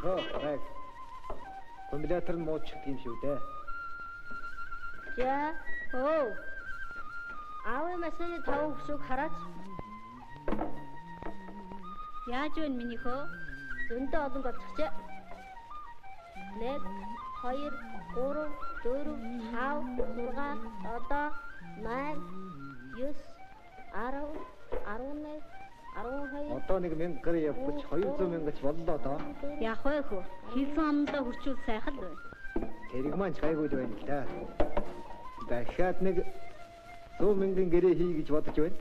Минийхөө байг. Компьютер нь мууч юм шүү дээ. За. Оо. Аавын мессеж тав өшөөг хараач. Яаж вэ минийхөө? Зөндөө олон болчихжээ. 1 2 3 4 5 6 7 8 9 10 11 12 Одоо нэг 1000 гэр явж 200 мянгач боллоо доо. яг вэ хөө хийсэн амдаа хүрчүүл сайхан л байна. Тэрийг маань чайгүй л байна л да. Дахиад нэг 100 мянган гэрээ хий гэж бодож байна.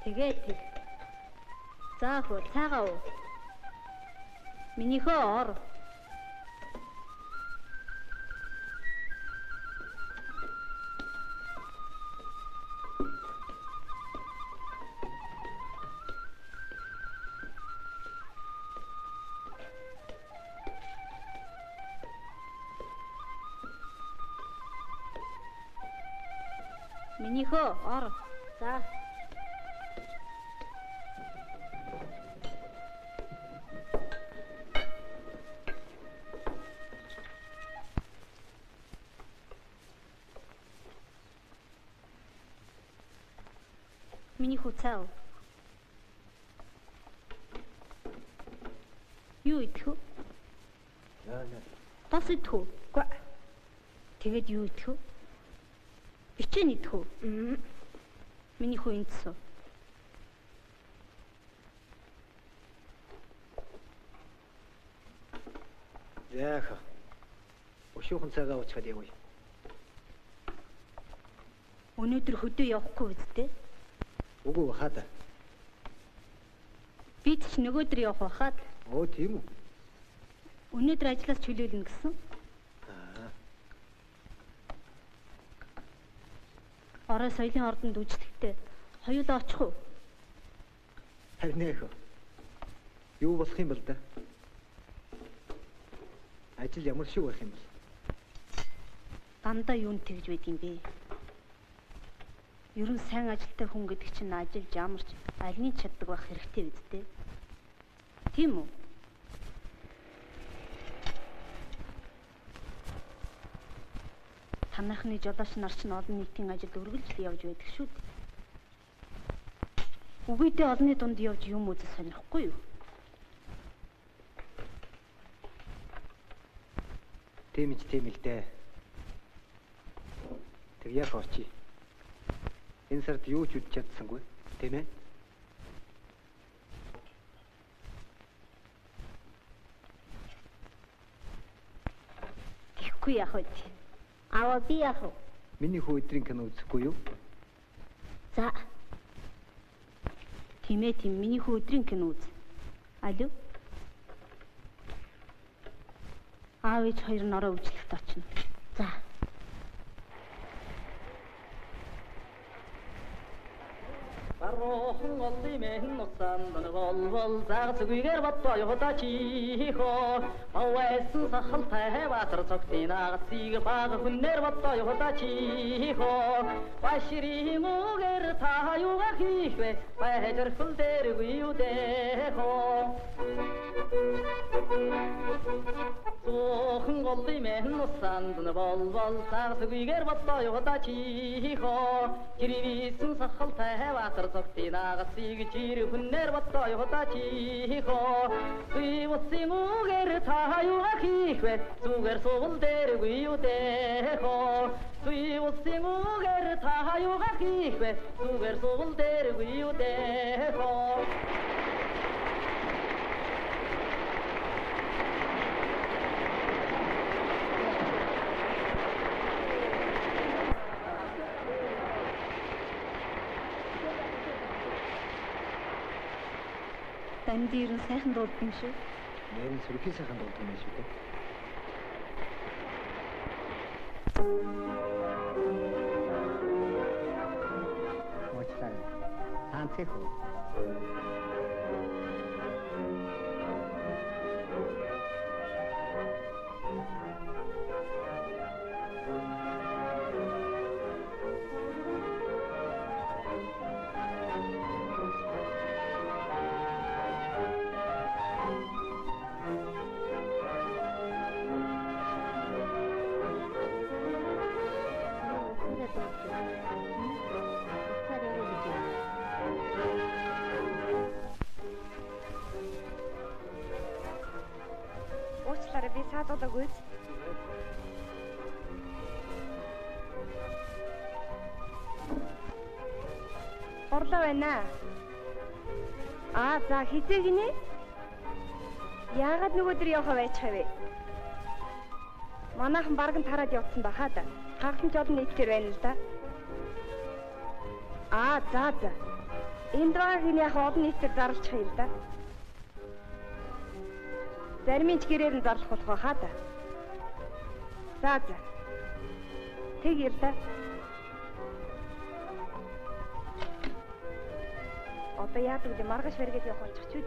Тэгээд тэг. За хөө цаагаа уу. Минийхөө ор. Минийхөө ор. За. Минийхөө цаа. Юу идэх вэ? Яа. Тас идэх үү? Гүй. Тэгээд юу идэх вэ? Ичэн идэх үү? Минийхөө эндсэн. Яах. Өшөөхэн цагаа уучгаад явъя. Өнөөдөр хөдөө явахгүй үстэй. Үгүй хаад. Бид ч нөгөөдөр явах байхад. Оо тийм үү. Өнөөдөр ажлаас чөлөөлнө гэсэн. Орой соёлын ордонд үжлэхдээ хоёулаа очих уу? Харин яах вэ? Юу болох юм бол да? Ажил ямар шиг байх юм бол? Дандаа юунд тэгж байд юм бэ? Ерөн сайн ажилтай хүн гэдэг чинь ажиллаж ямарч аль нь чаддаг байх хэрэгтэй үстэй. Тийм үү? Танайхны жолооч нар ч олон нийтийн ажилд үргэлжлэн явж байдаг шүү дээ. Үгүйдээ олонний дунд явж юм үзэх сонирхгүй юу? Тийм л дээ. Тэг яах вэ? Энэ сард юу ч үдч чадсангүй, тийм ээ? Тэгэхгүй яах вэ? Аваа би яах вэ? Миний хүү өдрийн кино үзэхгүй юу? За. Тийм миний хүү өдрийн кино үз. Алуу. Аав ээж хоёр нь ороо үжлэхт очно. За. Баруухан олдын мэн нуцаанд болвол заагц үгээр боддоо явда чихо авайсан сахалтай баатар цогтын агасыг баг хүнээр боддоо явда чихо баширын үгээр та юугаар хийх вэ баяжрхал дээргүй юу дэхо Зоохон олдын мэн нуцаанд болвол заагц үгээр боддоо явда чихо гэрвисэн сахалтай баатар цогтын агасыг жир хүнээр боддоо явда чихо Зүйвсэн үгээр та юугаар хийх вэ зүгээр сугал дээргүй юу дэхо Зүйвсэн үгээр та юугаар хийх вэ зүгээр сугал дээргүй юу дэхо Дандир нь сайхан дуулдаг юм шүү. Нэрэн сүрхий сайхан дуулдаг юм шүү дээ. Мочлаа. Таанцэх үү? Би саадуулаагүй. Орлоо байна. За хизээ гинэ? Яагаад нөгөөдөр явах байчих вэ? Манайхан бараг нь тараад явцсан бахаа да. Хагалт жол нийтлэр байна л да. За. Энд байгаа хин яг олон нийтээр зарлчих юм да. Зарим нь ч гэрээр нь зарлах болох байхаа да. За. Тэг ир да. Одоо яадаг вэ? Маргааш бариад явах болчих ч үү?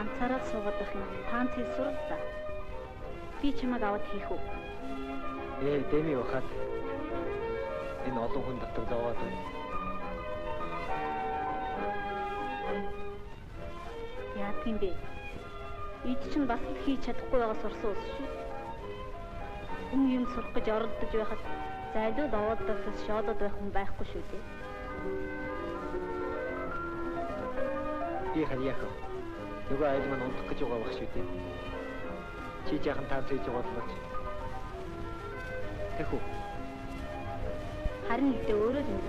Ганцаараа суугаад байх юм. Таанц суралцаа. Би чамайг аваад хийх үү? Дэми явахад энэ олон хүн дотор зовоод байна. Яах юм бэ? Эд чинь бас л хийж чадахгүй байгаа сурсан ус шүү. Хүн юм сурах гэж оролдож байхад зайлууд овооддоос шоодод байх хүн байхгүй шүү дээ. Би хаяах. Нөгөө айл маань унтах гэж байгаа байх шүү дээ. Чи жаахан таанц хийж байгаа л багч. Тэхүү. Харин нэгдээ өөрөө л юм.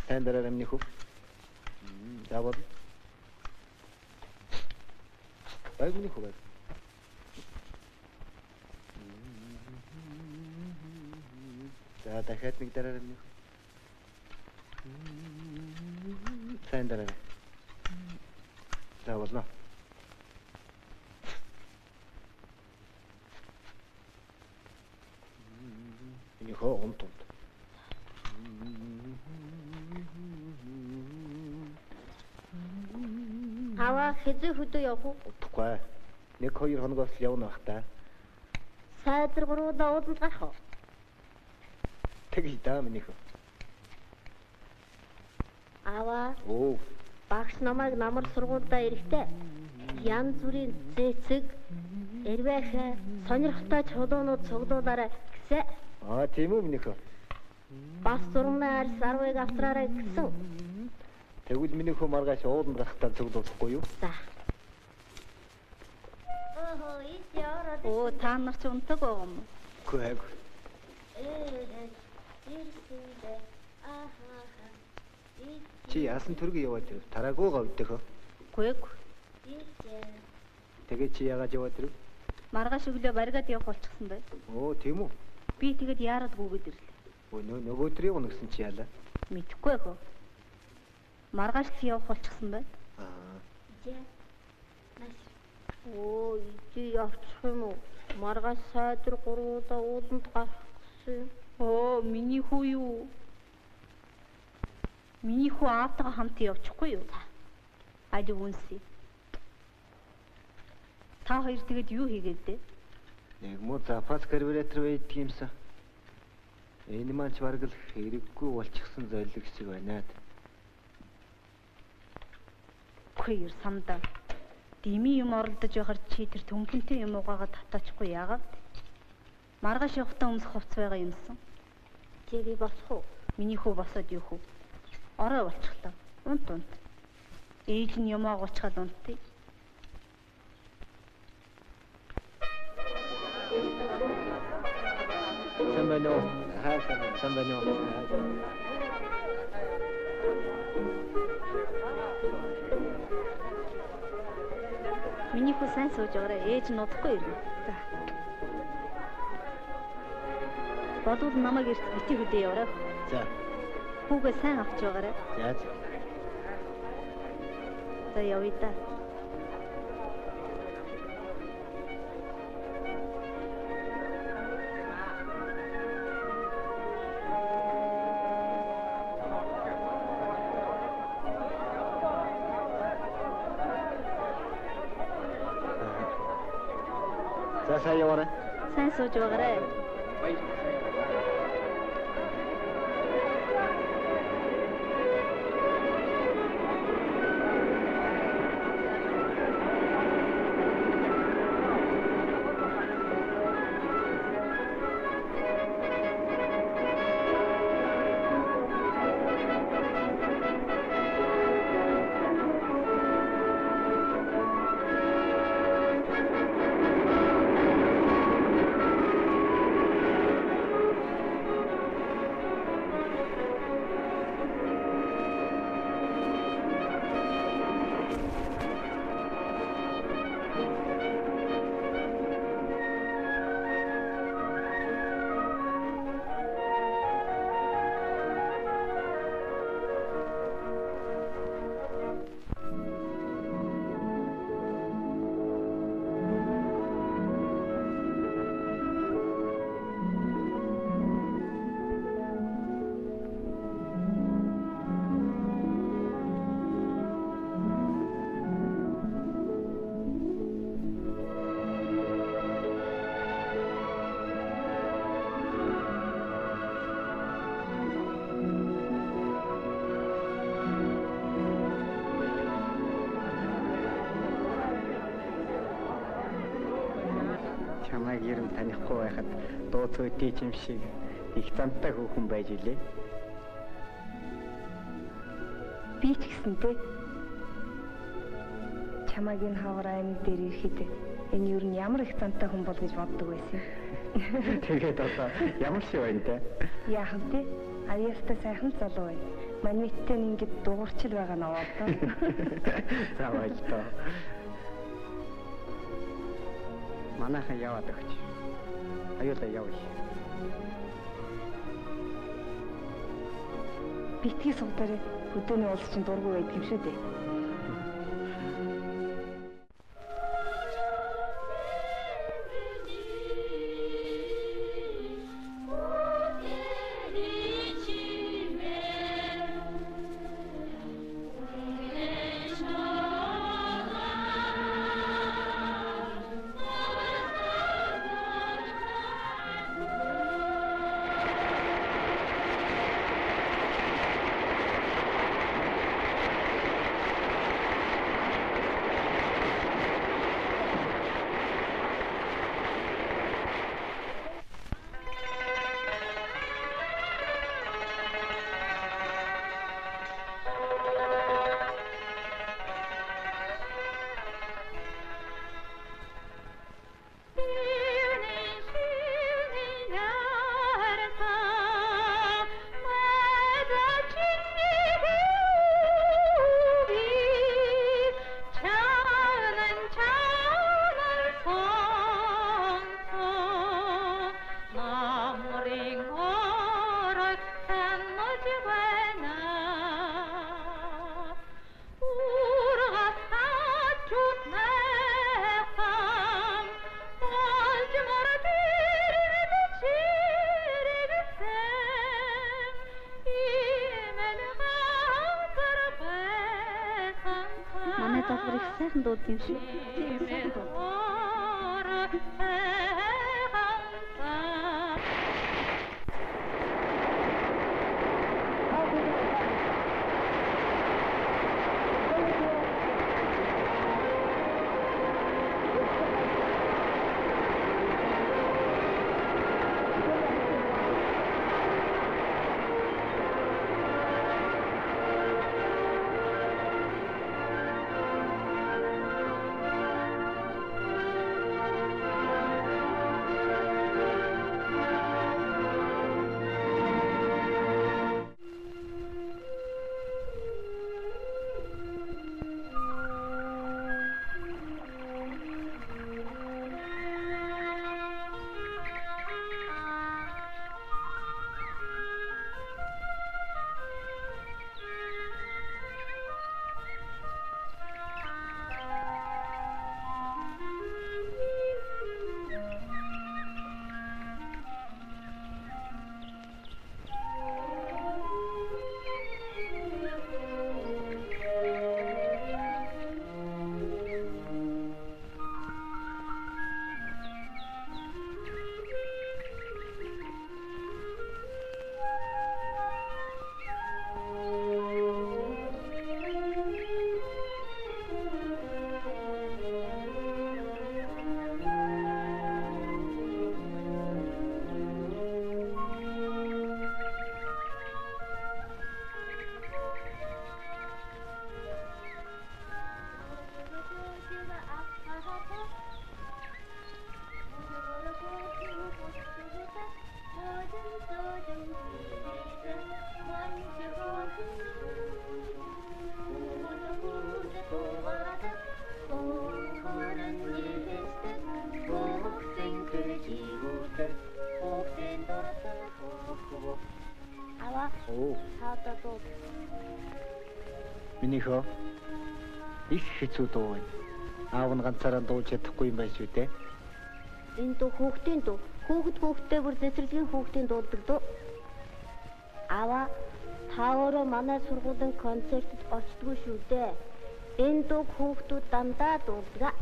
Тендерэр эмнийхүү. Яваад. Байгнийхүү байг. За дахиад нэг дараа эмнийхүү. Тендерэр. Яваад нөө. Эмнийхүү онтон. Аваа хэзээ хөдөө явах уу? Утгагүй. 1-2 хоногоос л явна бах та. Сайдар гурвуудаа ууланд гарах уу? Тэгж даа минийхүү. Аваа. Оо. Багш намайг намар сургуультай ирэхдээ янз бүрийн цэцэг, эрвэх, сонирхолтой чулуунууд цуглуулаарай гэсэн. Тийм үү минийхүү. Бас зурмын арьс 10-ыг авчраарай гэсэн. Тэгвэл минийхүү маргааш ууланд гарахтаа цуглуулахгүй юу? За. Оо, та нар ч унтаг байгаа юм уу? Үгүй. Чи яасан төргөө яваад ирэв? Тараагуугаа өдөхөө. Гүйг. Тэгээ чи яагаад яваад ирэв? Маргааш өглөө баригад явах болчихсон бай. Оо, тийм үү? Би тэгэд яарад гүгэд ирлээ. Нөгөө өдрийг унагсан чи яалаа? Мэдхгүй хөө. Маргааш л явах болчихсон бай. Оо, ичи явчих юм уу? Маргааш сайдар гурвуудаа ууланд гарах гэсэн. Оо, миний хүү юу? Миний хүү аавтайгаа хамт явчихгүй юу? Ади үнси. Та хоёр тэгэд юу хийгээд дээ? Нэг муу запас карбюратор байдаг юмсан. Энэ маань ч бараг л хэрэггүй болчихсон зориг шиг байна. Хөөе самдаа. Дими юм оролдож байхаар чи тэр төмпөнтэй юм уугаагаа татаачихгүй яагаад? Маргааш явахтаа өмсөх хувц байгаа юмсан. Чи би босох уу? Миний хүү босоод юу хүү? Орой болчихлоо. Унт. Ээж нь юм агуулчаад унтъя. Сайн байна уу? Сайн байна уу? Миний хүү сайн сууж байгаарай. Ээж нь удахгүй ирнэ. За. Болов намайг эрт бити хөдөө яваарай. За. Хүүгээ сайн авч байгаарай. За. За явъя да. За сайн яваарай. Сайн сууж байгаарай. Чамайг ер нь танихгүй байхад дуу цөөтэй юм шиг их зантай хүүхэн байж илээ. Би ч гэсэнтэй. Чамайг энэ хавар аймаг дээр ирэхэд энэ ер нь ямар их зантай хүн бол гэж боддог байсан. Тэгээд одоо ямар шиг байна те? Яахан те? Аяастай сайхан залуу байна. Манайтай ингэж дуурчил байгаа нь аваад тоо. За баярлалаа. Манайхан яваад өгч. Аюулаа явъя. Битгий суудараа өдөөний уулс чинь дургүй байдаг юм шүү дээ. сайхан дууд юм шиг. таадаа дуу. Минийхөө их хэцүү дуу байна. Аав нь ганцаараа дуулж чадахгүй юм байна шүү дээ. Энэ дуу хүүхдийн дуу. Хүүхдтэй бүр цэцэрлэгийн хүүхдийн дуулдаг дуу. Аваа та өөрөө манай сургуулийн концертод очдгоо шүү дээ. Энэ дуу хүүхдүүд дандаа дуулдаг.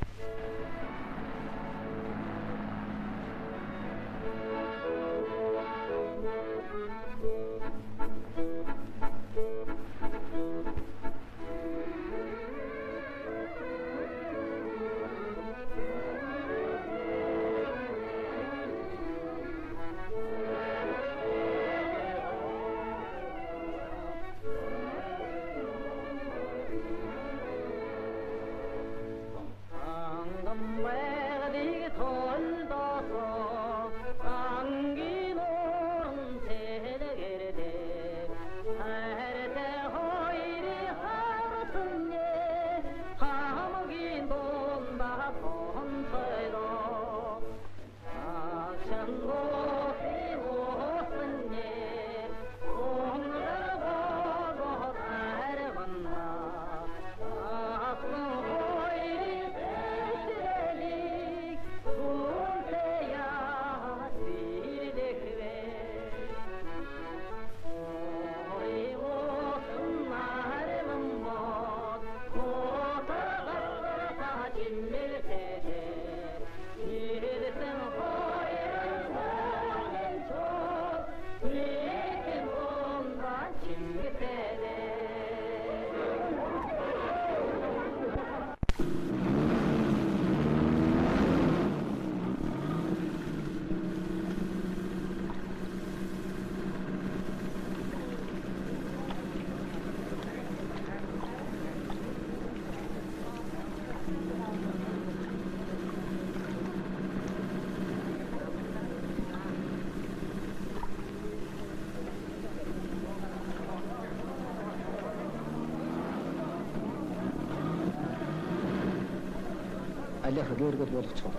Алиха гэргэд болгочихоо.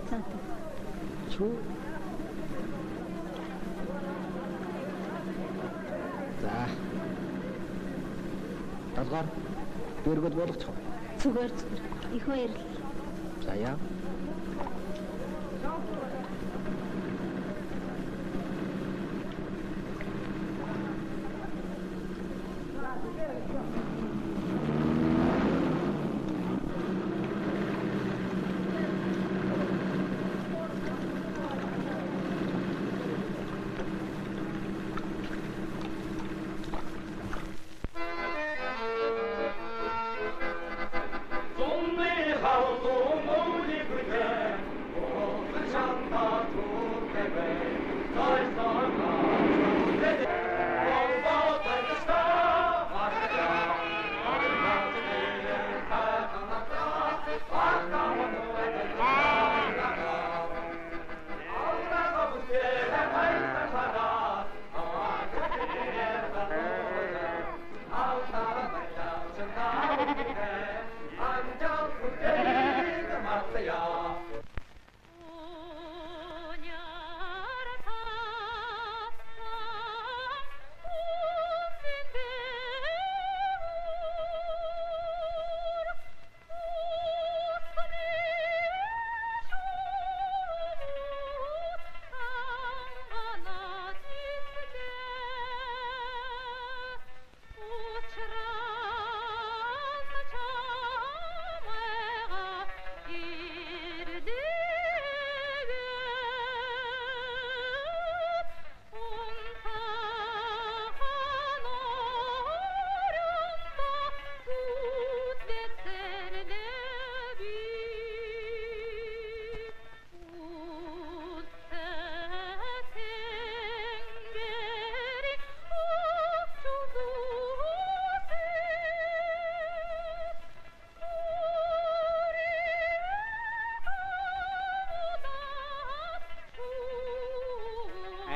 Чүү. За. Талгаар гэргэд болгочихоо. Зүгээр. Их баярлалаа. За яа.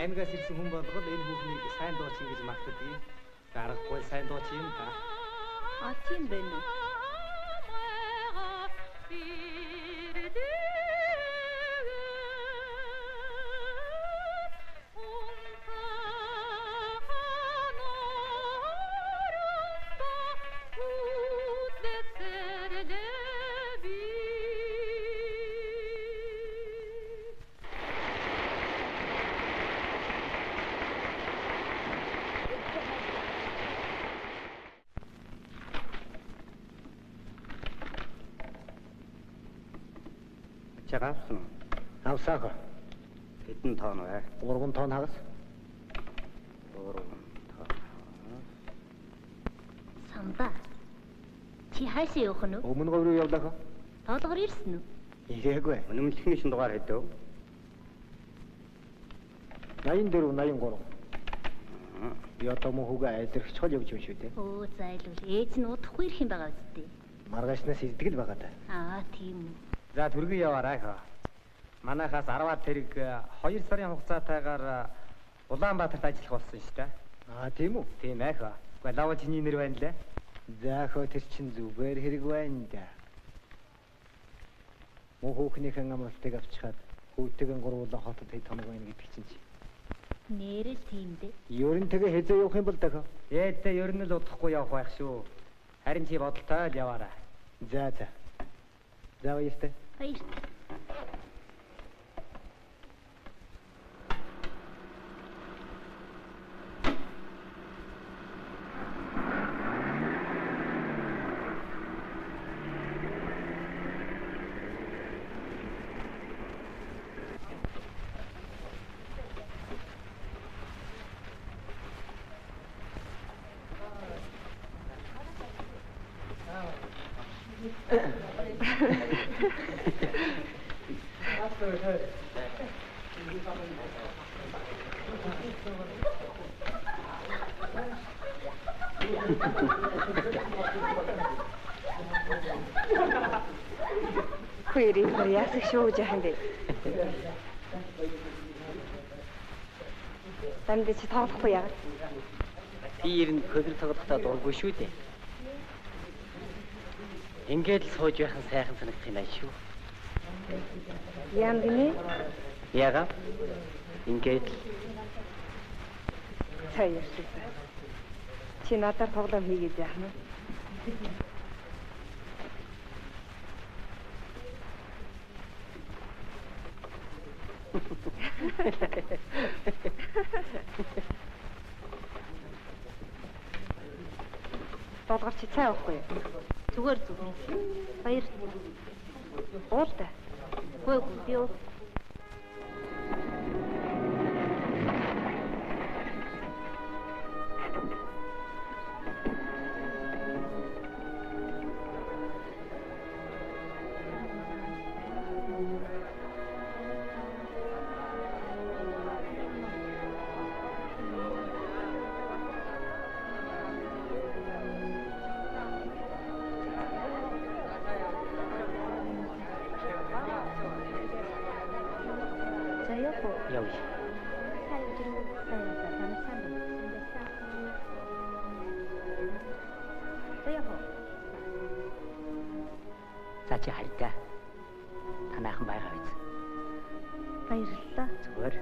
Аймагаас ирсэн хүн болгол энэ хүүхнийг сайн дуучин гэж магтдаг. Аргагүй сайн дуучин юм да. А тийм байна уу? чагаа авсан уу? Авсаах. Хэдэн тонн вэ? 3 тонн хагас. 3 тонн. Самба. Чи хайшаа явах нь уу? Өмнө говь руу явлаа. Тоолгоор ирсэн үү? Ирээгүй. Үнэмлэхний шин дугаар хэдэв? 84, 83. Би одоо мөхөөгөө айлрагч хол явж юм шүү дээ. Өө зайлвал ээж нь удахгүй ирэх юм байгаа үстэй. Маргаашнаас илтгэл байгаа даа. Тийм үү. За түргэн яваарай хаа. Манайхаас 10-аад тэрэг 2 сарын хугацаатайгаар Улаанбаатарт ажиллах болсон шүү дээ. Тийм үү? Тийм ээ хаа. Гэхдээ лав чиний нэр байна лээ. За хөө тэр чин зүгээр хэрэг байна да. Мөхөөхнийхэн амралтыг авчихад хүүтэйгэн гурвуулаа хотод хэд хоног байна гэдэг чинь чи. Нэрэл тийм дээ. Ер нь тэгээ хэзээ явах юм бол дахиад. Ээдээ ер нь л удахгүй явах байх шүү. Харин чи бодолтой л яваарай. За. За баяртай. Баяртай. Хөөри яасах шүү жаханд. Танд чи тоглохгүй яа. Би ер нь хөлөр тоглохдоо дургүй шүү дээ. Ингээд л сууж байх нь сайхан санагдах юм аа шүү. Яам гинэ? Яга? Ингээд Цаяа шүү. Чи надад тоглоом хийгээд яах нь? Долгор чи цай авахгүй юу? Зүгээр зүг. Баяр. Уулда. Гүйгүй би уу. явъя. За чи хайртай. Танайхан байгаа биз? Баярлалаа. Зүгээр.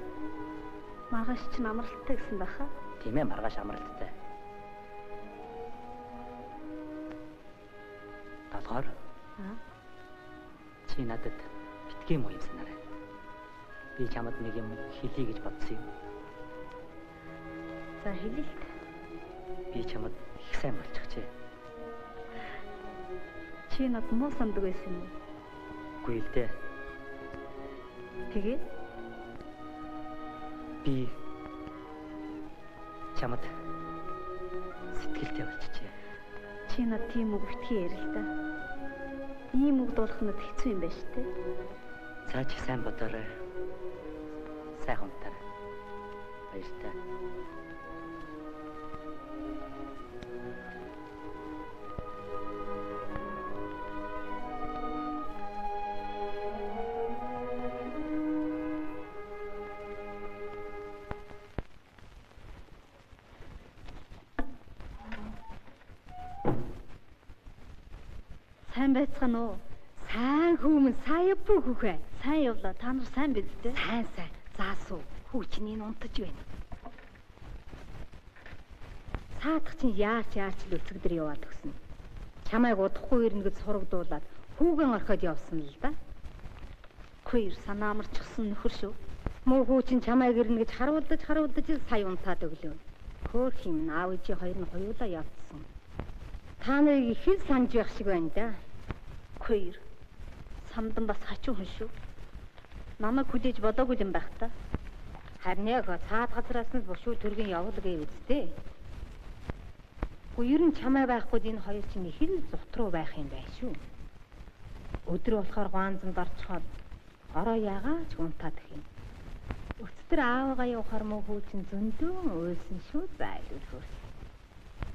Маргааш чинь амралттай гэсэн баха. Тийм ээ, маргааш амралттай. Талгаар. Чи надад битгий юм уу юм санаарай. Би чамд нэг юм хэлье гэж бодсон юм. За хэлээ л. Би чамд их сайн болчихжээ. Чи над муу сандаг байсан юм. Үгүй л дээ. Тэгээд би чамд сэтгэлтэй болчихжээ. чи над тийм үг битгий ярил та. Ийм үг дуулах нь хэцүү юм байна шүү дээ. За чи сайн бодоорой. Сайхан унтаарай. Баяртай. Сайн байцгаана уу? Сайн хүмүн сая бүхвэ. Сайн явлаа. Та нар сайн биз дээ? Сайн. Заасуу. Хүүчнийг унтаж байна. Саадах чинь яач л өцөгдөр яваад өгсөн. Чамайг удахгүй ирнэ гэж сурагдуулаад хүүгэн орхиод явсан л да. Хоёр санаа амарчсан нөхөр шүү. Муу хүү чинь чамайг ирнэ гэж харуулдаж сая унтаад өглөө. Хөөх юм аав ээжи хоёр нь хоёулаа явцсан. Та нарыг их л санаж байх шиг байна да. Хоёр. Самдан бас хачуу хүн шүү. Намайг хүлээж бодоогүй юм байх та. Харин яг цаад газраас нь бушуу төргийн явуул гэв үстэй. Ер нь чамаа байхгүй энэ хоёр чинь их л зутруу байх юм байна шүү. Өдөр болохоор гуанзанд орцоход ороо яагаад ч унтаад их юм. Өчтөр аавгаа явахаар мөн хүү чинь зөндөөн уйлсан шүү зайлуул хөрс.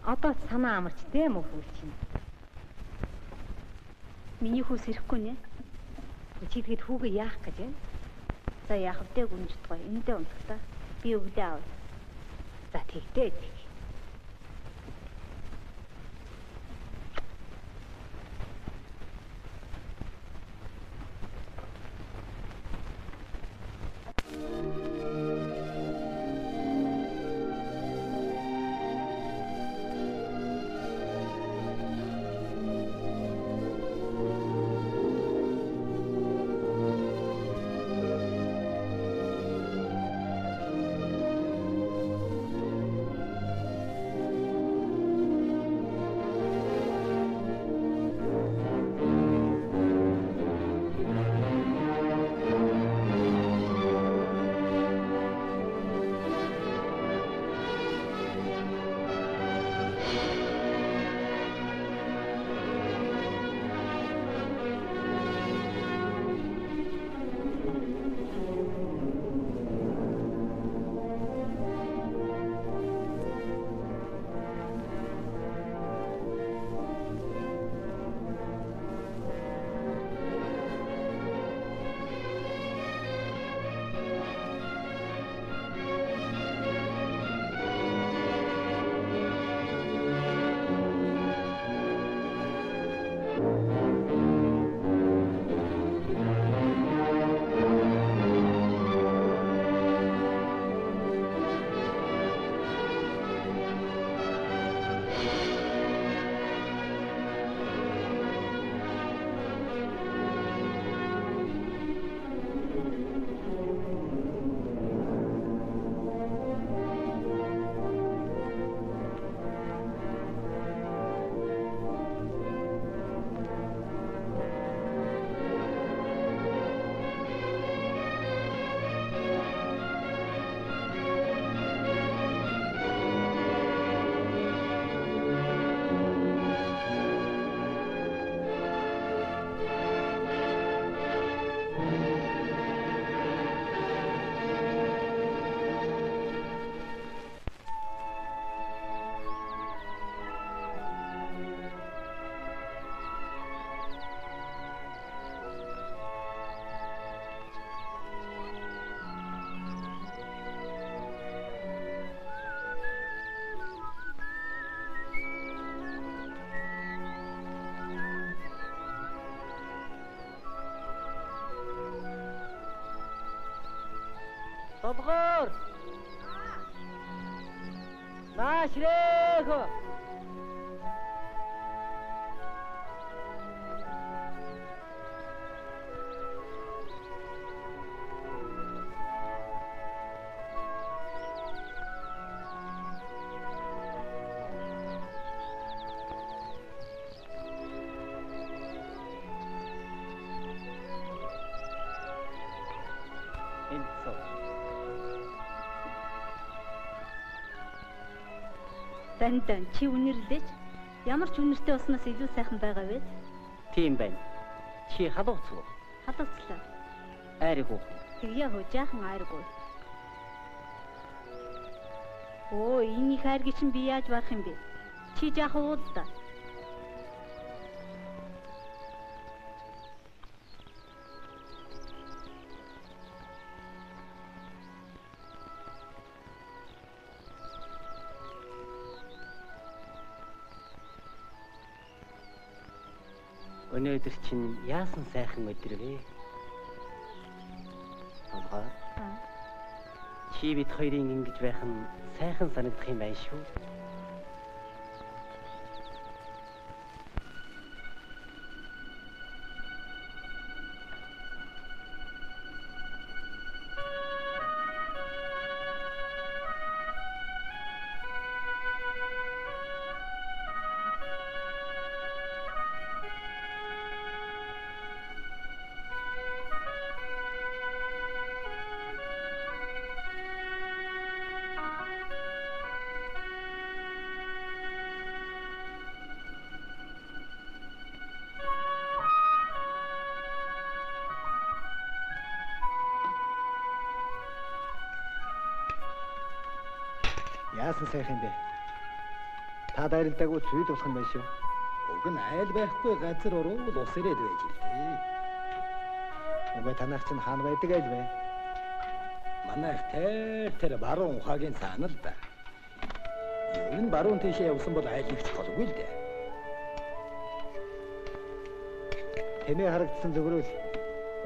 Одоо ч санаа амарч дээ мөн хүү чинь. Миний хүүс ирэхгүй нэ. Чи тэгэд хүүгээ яах гэж байна? За яах вэ гүнждгой. Эндээ унтахтаа. Би өглөө аав. За тэгтээ. Толгоор. Наашрээх. Дандан чи үнэрлэж ямар ч үнэртэй уснаас илүү сайхан байгаа вэ? Тийм байна. Чи халууцгүй. Халууцлаа. Айргүй. Тэгье хөө жаахан айргүй. Оо, энэ их айргийг чинь би яаж барах юм бэ? Чи жаахан уул да. Өнөөдөр чинь яасан сайхан өдөр вэ? Толгой. Чи бид хоёрын ингэж байх нь сайхан санагдах юм байна шүү. Яасан сайхан бэ? Та дайралтаагүй зүйл босох юм байна шүү. Уг нь айл байхгүй газар орвол ус ирээд байж л дээ. Уг танах чинь хаана байдаг айл вэ? Манайх тэр баруун ухаагийн цаана л да. Ер нь баруун тийшээ явсан бол айл ихч холгүй л дээ. Тэмээ харагдсан зөвөрөөл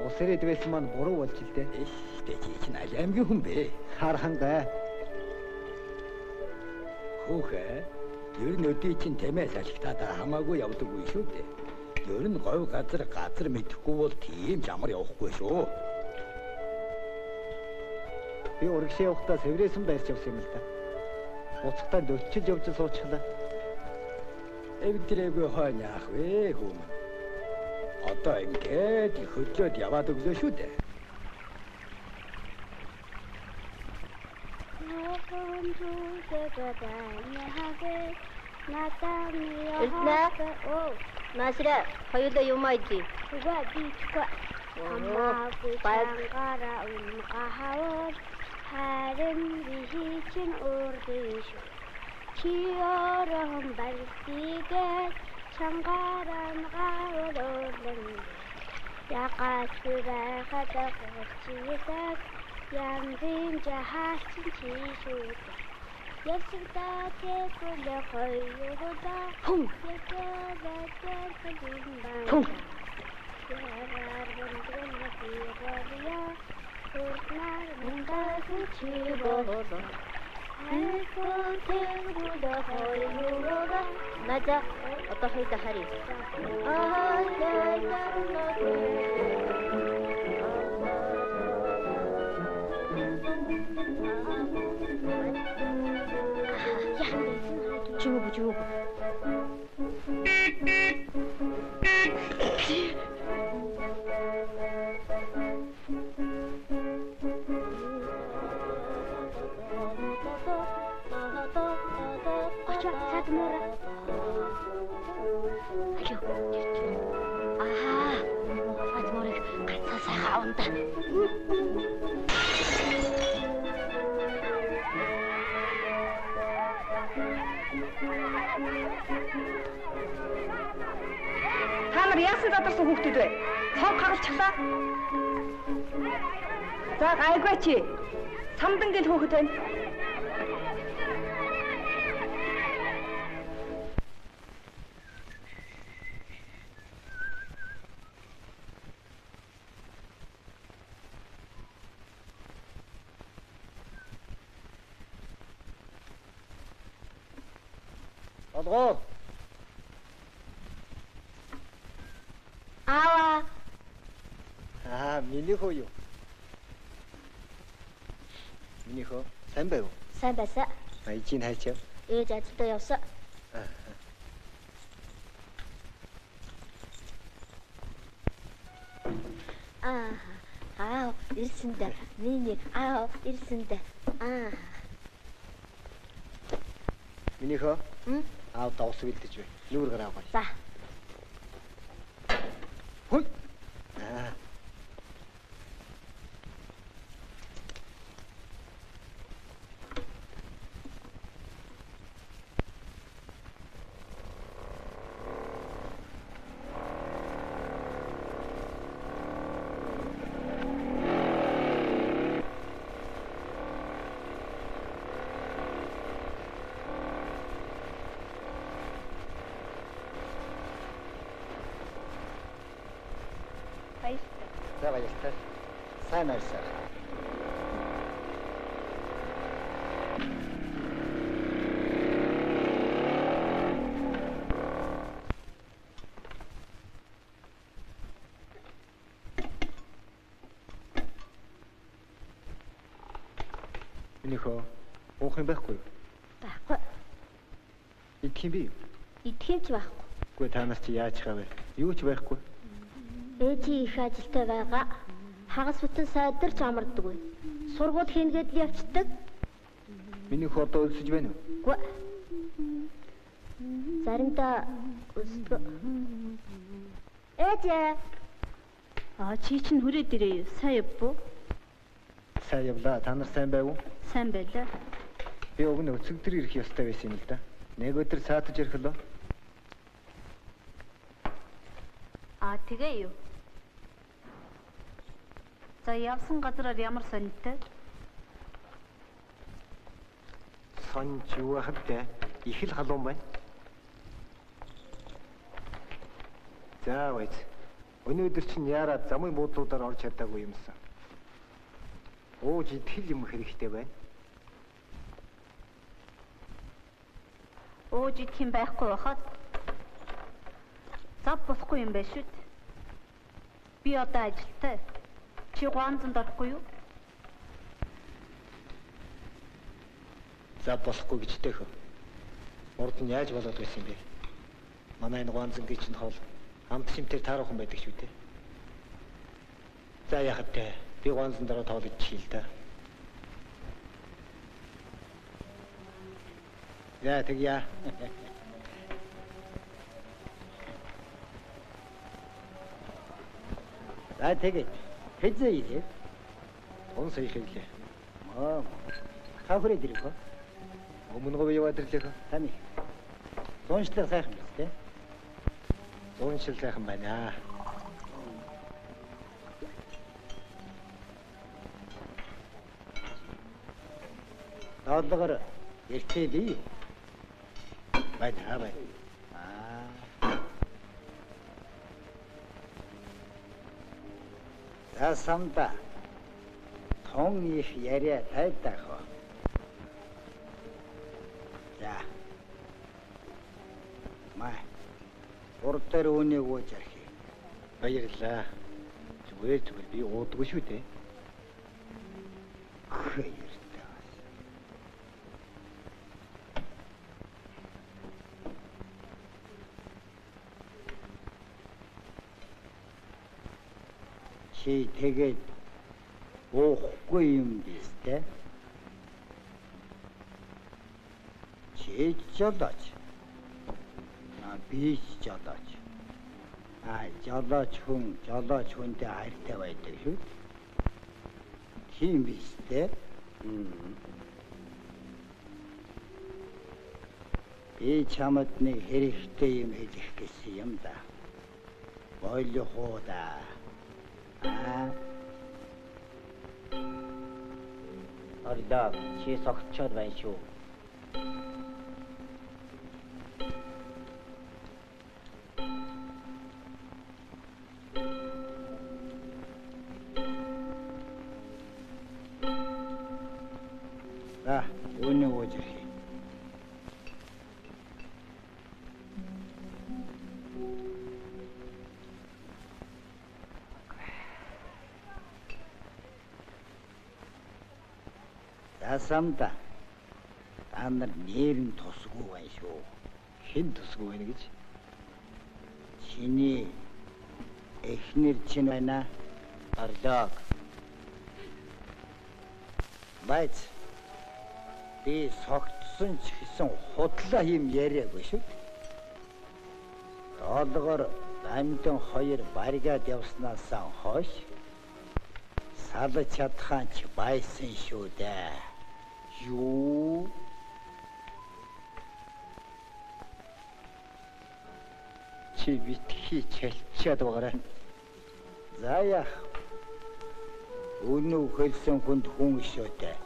ус ирээд байсан маань буруу болж л дээ. Тэ чи чинь аль аймгийн хүн бэ? Хархан гай. Хөөхэ. Ер нь өдий чинь тэмээ салхитаад хамаагүй явдаггүй шүү дээ. Ер нь говь газар мэдэхгүй бол тийм жамар явахгүй шүү. Би урагшаа явахдаа сэврээсэн байрч явсан юм л да. Буцахтаа дөчөж явж суучихлаа. Эвдрээгүй хойно яах вэ хүмүүс? Одоо ингээд хөдлөөд яваад өглөө шүү дээ. Насра, хоёулаа юм айди. Угаа дийхгүй. Хамаагүй байгаараа унахаар харин бихийн урдиш. Чи орон барьсигээ чангаран гавлуулан. Ягаад байхад гочидаг янзын жахачин чи шүү. Ясгтаа тэкүлэ хоёроо хум хум яар бондрон нахиярия урнар мундас чи болоо айко тэнгуда хоёроо нажа одоо хайда хари Чугу. Ача, садмора. Алё. Садморыг гацаа сайхан аванда. Та нар яасан задарсан хүүхдүүд вэ? Цог хагалчихлаа. За гайгүй чи. Самдангийн хүүхэд байна. Олгоо. Ава. Миний хөө юу? Миний хөө сайн байв уу? Сайн байсан. Ээжийн хайчаа. Ээж ажилдаа явсан. Ирсэндэ. Миний ирсэндэ. Миний хөө? Давс бэлдэж бай. Нүүр гараа авах. За. Хөөе. За баярлалаа. Сайн арьсаа. Минийхөө уух юм байхгүй юу? Байхгүй. Идэх юм би юу? Идэх юм ч байхгүй. Үгүй та нар чи яаж хаваа? Юу ч байхгүй. Ээжи их ажилтай байгаа. Хагас бүтэн сайдарч амардаггүй. Сургууль хийнгээд л явцдаг. Миний хөө одоо өлсөж байна уу? Үгүй. Заримдаа өсдөг. Ээжээ. Чи чинь хүрээд ирээ. Сайн явв уу? Сайн явлаа. Та нар сайн байв уу? Сайн байлаа. Би уг нь өцөгдөр ирэх ёстой байсан юм л да. Нэг өдөр цаатаж ирэх лөө. Тэгээ юу? За явсан газараар ямар сонирхтой? Сонж юу байхад те их л халуун байна. За байц. Өнөөдөр чинь яарад замын буудлуудаар орж чадаагүй юмсан. Ууж идэл юм хэрэгтэй байна. Ууж идэх юм байхгүй бахад зав босхгүй юм байна шүү дээ. Би одоо ажилтай. Чи гуанзанд орохгүй юу? За болохгүй гэж тэхэ. Урд нь яаж болоод байсан юм бэ? Манай энэ гуанзангийн чинь хоол амт шимтэр таарах юм байдаг шүү дээ. За яхад те би гуанзан дараа тоолж чийл та. За тэгье. За тэгээд хэзээ ирээ? Он сая хэллээ. Та хүрээд ирэх үү? Өмнө говь яваад ирлээ. Таны. Зуншлаг сайхан биз дээ. Зуншил сайхан байна. Тоолгоор эртээ би. Байна. За самда. Тон их яриа тайдах уу? За. Май. Урдэр үнийг ууж архи. Баярлаа. Зүгээр би уудгүй шүү дээ. Баярлалаа. Чи тэгээд уухгүй юм биз дээ. Чи жолооч. Би жолооч. Жолооч хүнтэй хайртай байдаг шүү. Тийм биз дээ. Би чамд нэг хэрэгтэй юм хэлэх гэсэн юм да. Болох уу да. Ордог чи согтчод байна шүү. За, үнийг ууж ирэх. Асамда. Та нар нэрэн тусгүй байна шүү. Хэн тусгүй байна гэж? Чиний эхнэр чинь байна. Ордог. Байц. Би согтсон ч гэсэн худлаа юм яриагүй шүү. Тоолгоор амтэн хоёр баригад явснаас хойш салж чадхаан ч байсан шүү дээ. Юу? Чи битгий чалчаад байгаарай. За яах. Өнөө хөлсөн хүнд хүн ишөөтэй.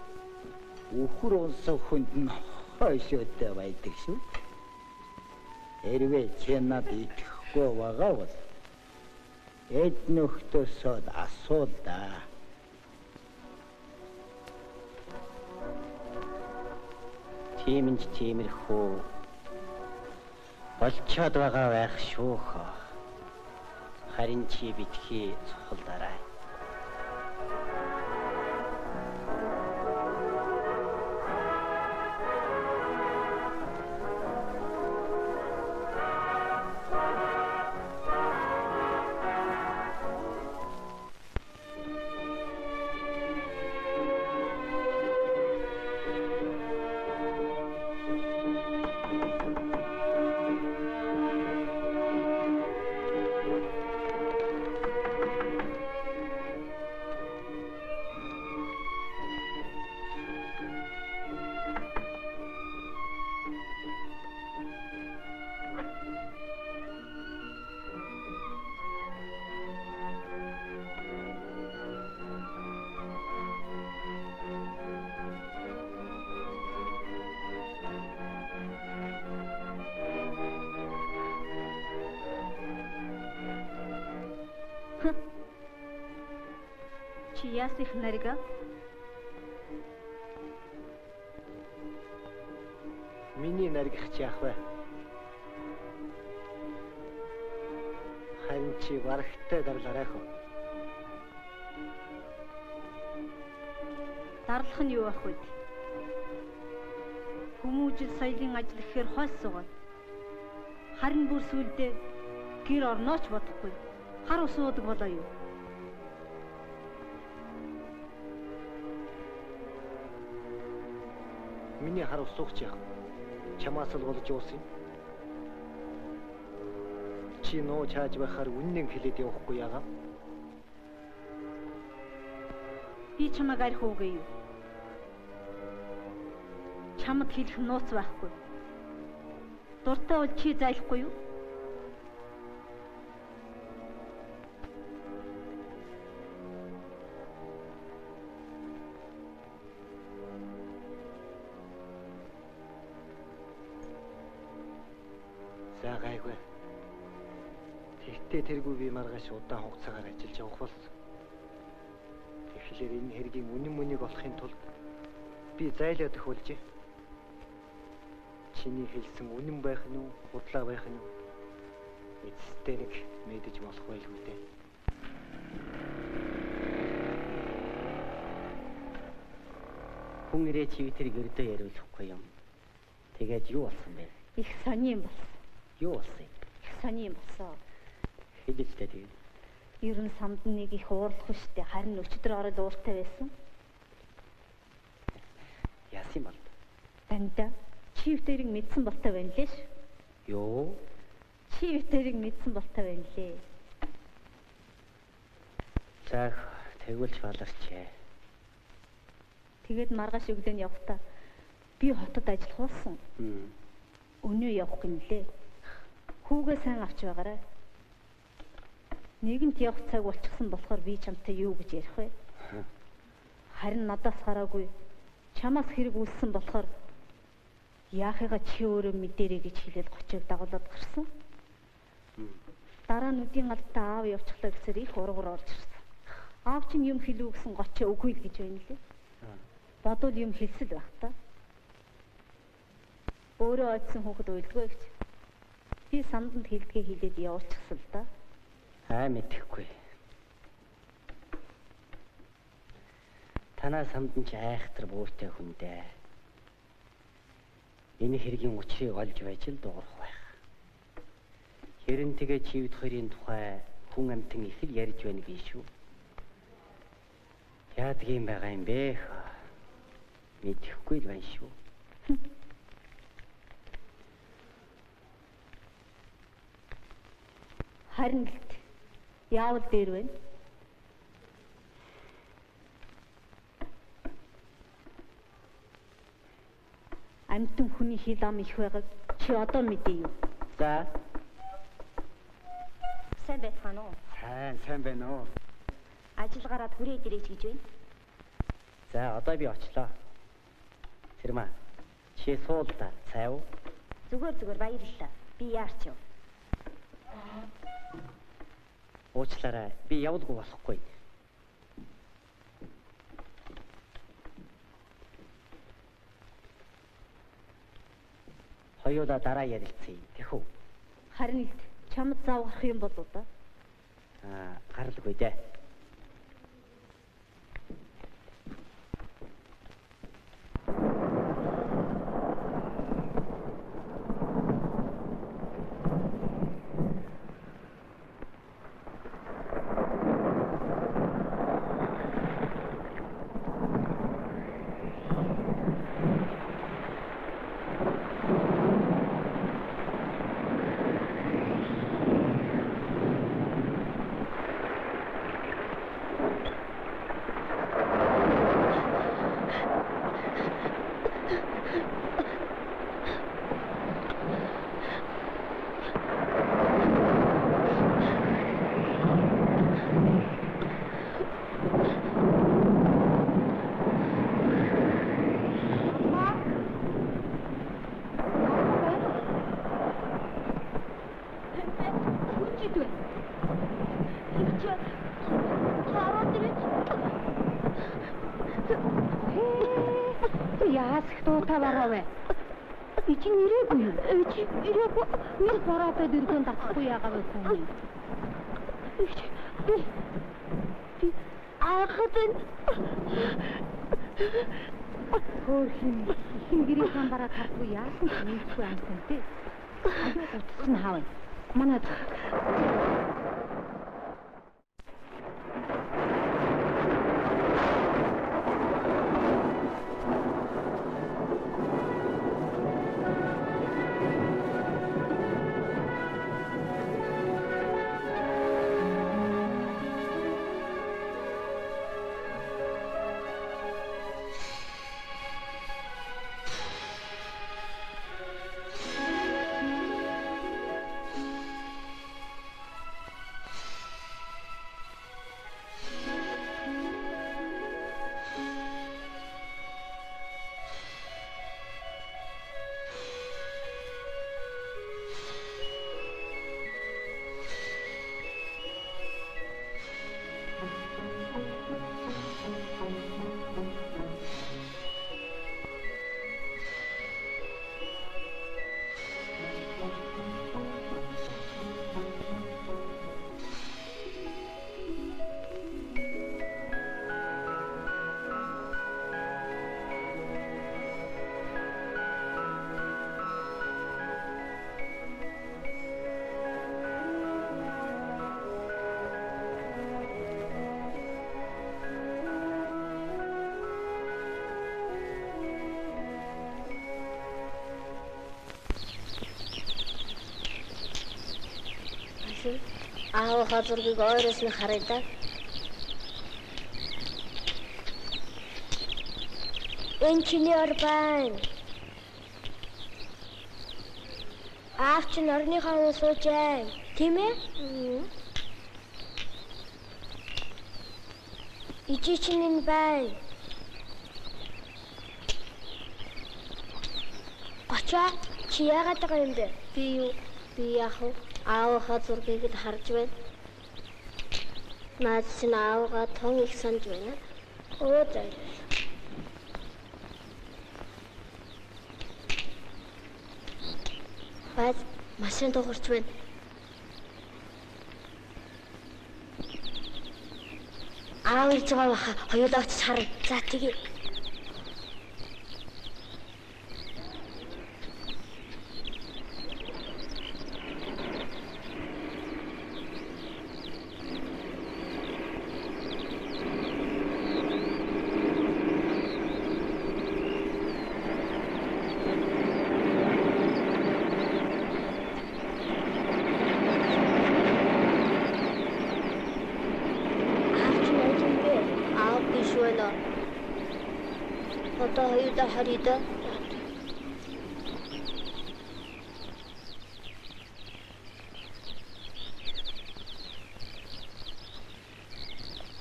Үхэр унсан хүнд нь хойшөөтэй байдаг шүү. Хэрвээ чи над итгэхгүй байгаа бол эд нөхдөсөө асуу да. Тиймэрхүү болчоод байгаа байх шүү хөө. Харин чи битгий цохолдарай. Чи яасан их нарга? Миний наргих ч яах вэ? Харин чи барагтай дарлаарай хөө. Дарлах нь юу ах вэ? Хүмүүжил соёлын ажил гэхээр хойс суугаад. Харин бүр сүлдээ гэр орнооч бодохгүй. Хар ус уудаг болоо юу? Миний хар усууч яах? Чамаас л болж уусан юм. Чи нөө чааж байхаар үнэн хэлээд явахгүй яагаа? Би чамайг арх уугээ юу? Чамд хэлэх нууц байхгүй. Дуртай бол чи зайлахгүй юу? За гайгүй. Тэгтээ тэргүй би маргааш удаан хугацаагаар ажиллаж явах болсон. Тэгэхээр энэ хэргийн үнэн мөнийг олохын тулд би зайлаад өгүүлжээ. Чиний хэлсэн үнэн байх нь уу, худлаа байх нь уу? Эцэстээ нэг мэдэж болох байлгүй дээ. Хүн ирээ чи тэрийг өрдөө яриулахгүй юм. Тэгээд юу болсон бэ? Их сони юм болсон. Юу болсон юм? Их сони юм болсон. Хэдэлтэй тэгээд. Ер нь самд нэг их уурлах штэ. Харин өчтөр ороод ууртай байсан. Яасан юм бол? Дандаа чи битэрийг мэдсэн болтой байна лээ ш. Юу? Чи битэрийг мэдсэн болтой байна лээ. За тэгвэл шаларчээ. Тэгээд маргааш өглөө нь явахдаа би хотод ажиллах болсон. Өнөө явах гинлээ. Хүүгээ сайн авч байгаарай. Нэгэнт явах цаг болчихсон болохоор би чамтай юу гэж ярих вэ? Харин надаас гараагүй. Чамаас хэрэг үлссэн болохоор яахыгаа чи өөрөө мэдэрэй гэж хэлээд гочиг дагуулад гарсан. Дараа нь үдийн галдаа аав явчихлаа гэсээр их ургуур орж ирсэн. Аав чинь юм хэлүү гэсэн гочоо үгүй л гэж байна лээ. Бодвол юм хэлсэл байх та. Өөрөө ойдсан хүүхэд уйлдгүй гэж. Би самданд хэлдгээ хэлээд явуулчихсан л да. Мэдэхгүй. Танаа самдан ч айхтар бууртай хүн дээ. Энэ хэргийн учрыг олж байж л дуурах байх. Хэрэн тэгээ чивд хоёрын тухай хүн амтан их л ярьж байна гэж шүү. Яадаг юм байгаа юм бэ? Мэдэхгүй л байна шүү. Харин л яавал дээр байна? Амтан хүний хил ам их байгааг чи одоо мэдээ юу? За. Сайн байцгаана уу? Сайн байна уу? Ажил гараад хүрээд ирээч гэж байна. За одоо би очлоо. Сэрмэ. Чи суул да. Цай уу? Зүгээр баярлалаа. Би яарч яв. Уучлаарай. Би явуулгүй болохгүй. Хоёулаа дараа ярилцъя. Тэхүү. Харин л чамд зав гарах юм болоо да. Гаралгүй дээ. Хараад ирээч. Яас их дуутай бараавэ. Би чи нэрээгүй юу? Ирээгүй. Нэг бороотой дөргөн татахгүй яагаад вэ хүн? Би аахад хөр хин гэрээ хамбараа татахгүй яасан ч нийтгүй амсан тий. Утсан хаав. Манай аавынхаа зургийг ойроос нь харъя да. Энэ чиний ор байна. Аав чинь орныхаа өмнө суужээ. Тийм ээ? Ичи чинь энэ байна. Гочоо чи яагаад байгаа юм бэ? Би юу? Би яах вэ? Аавынхаа зургийг л харж байна. Наад чинь аавгаа тун их санаж байна. Оо зай. Бац машин дуурч байна. Аав ич байгаа хоёулаа очиж харъя. За тэгье. Одоо хоёулаа харъя да.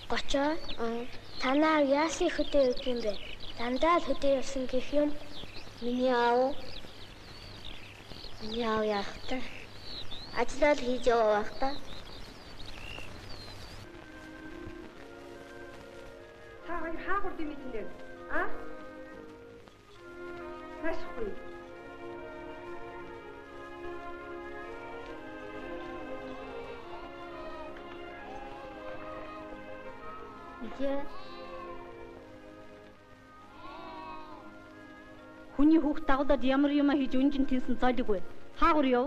Гочоо танаа яасын хөдөө өгөх юм бэ? Дандаа л хөдөө явсан гэх юм. Миний аав яах вэ? Ажлаа л хийж явах та. Та хоёр хаагур димитэн а? Хашгүй. Хүний хүүхд дагуулад ямар юм хийж үнжин тэнсэн зойлоггүй. Хаагур яв?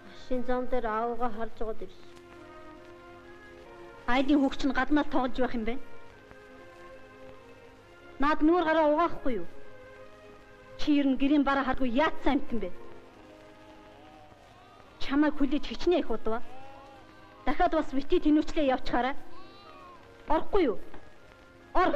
Машин зам дээр аавгаа харж байгаа дэвш. Айдын хүүхд чинь гаднаас тоглож байх юм бэ? Наад нүүр гараа угаахгүй юу? Чи ер нь гэрийн бараа хадгүй яатсан амтэн бэ? Чамайг хүлээж хичнээн их удаа. Дахиад бас бити тэнүүчлээ явчихаарай. Орохгүй юу? Ор!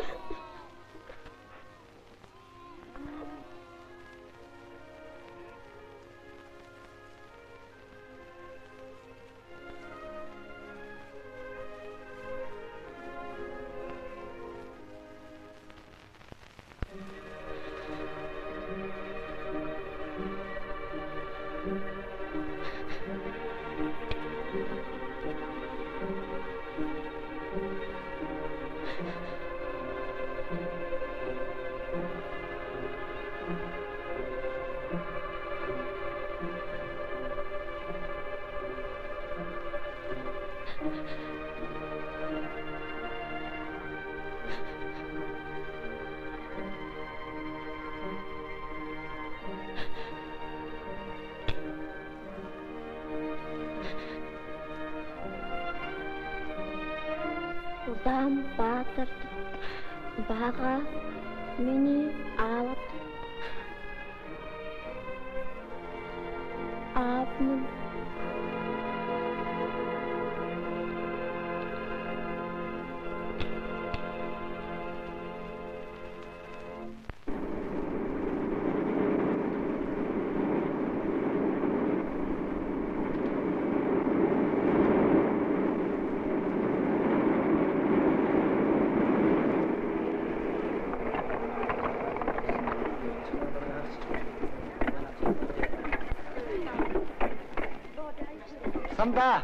Улаанбаатарт байгаа миний аав минь Самда.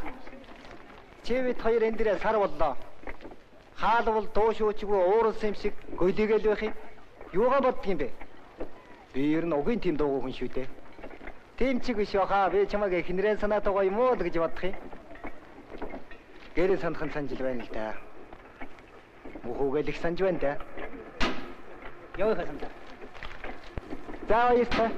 Чивэд хоёр энэ дээрээ сар боллоо. Хаалвал дуушуучгүй ууралсан юм шиг гөлийгэл байх юм. Юугаа боддөг юм бэ? Би ер нь угийн тийм дуугүй хүн шүү дээ. Тийм ч биш хаа би чамайг эхнэрээ санаа тавгаа юм уу гэж бодох юм. Гэрээ санахын санжил байна л да. Мөхөөгөл их санж байна да. Яа хасан да. За яста.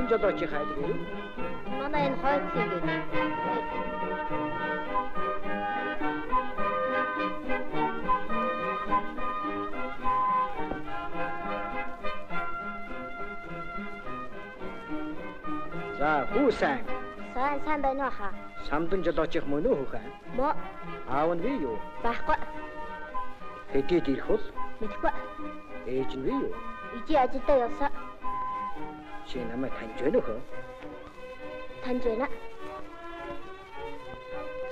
Жолооч хайдаг юм. манай энэ хойцыг За хүү сайн. сайн байна уу хаа? Самдан жолооч их мөн үү хөхөн? Мо Аав нь би юу? байхгүй. Хэдийд ирэх бол Мэдхгүй. ээж нь би юу? Ижи ажилдаа явсан. Чи намайг таньж байна уу? Таньж байна.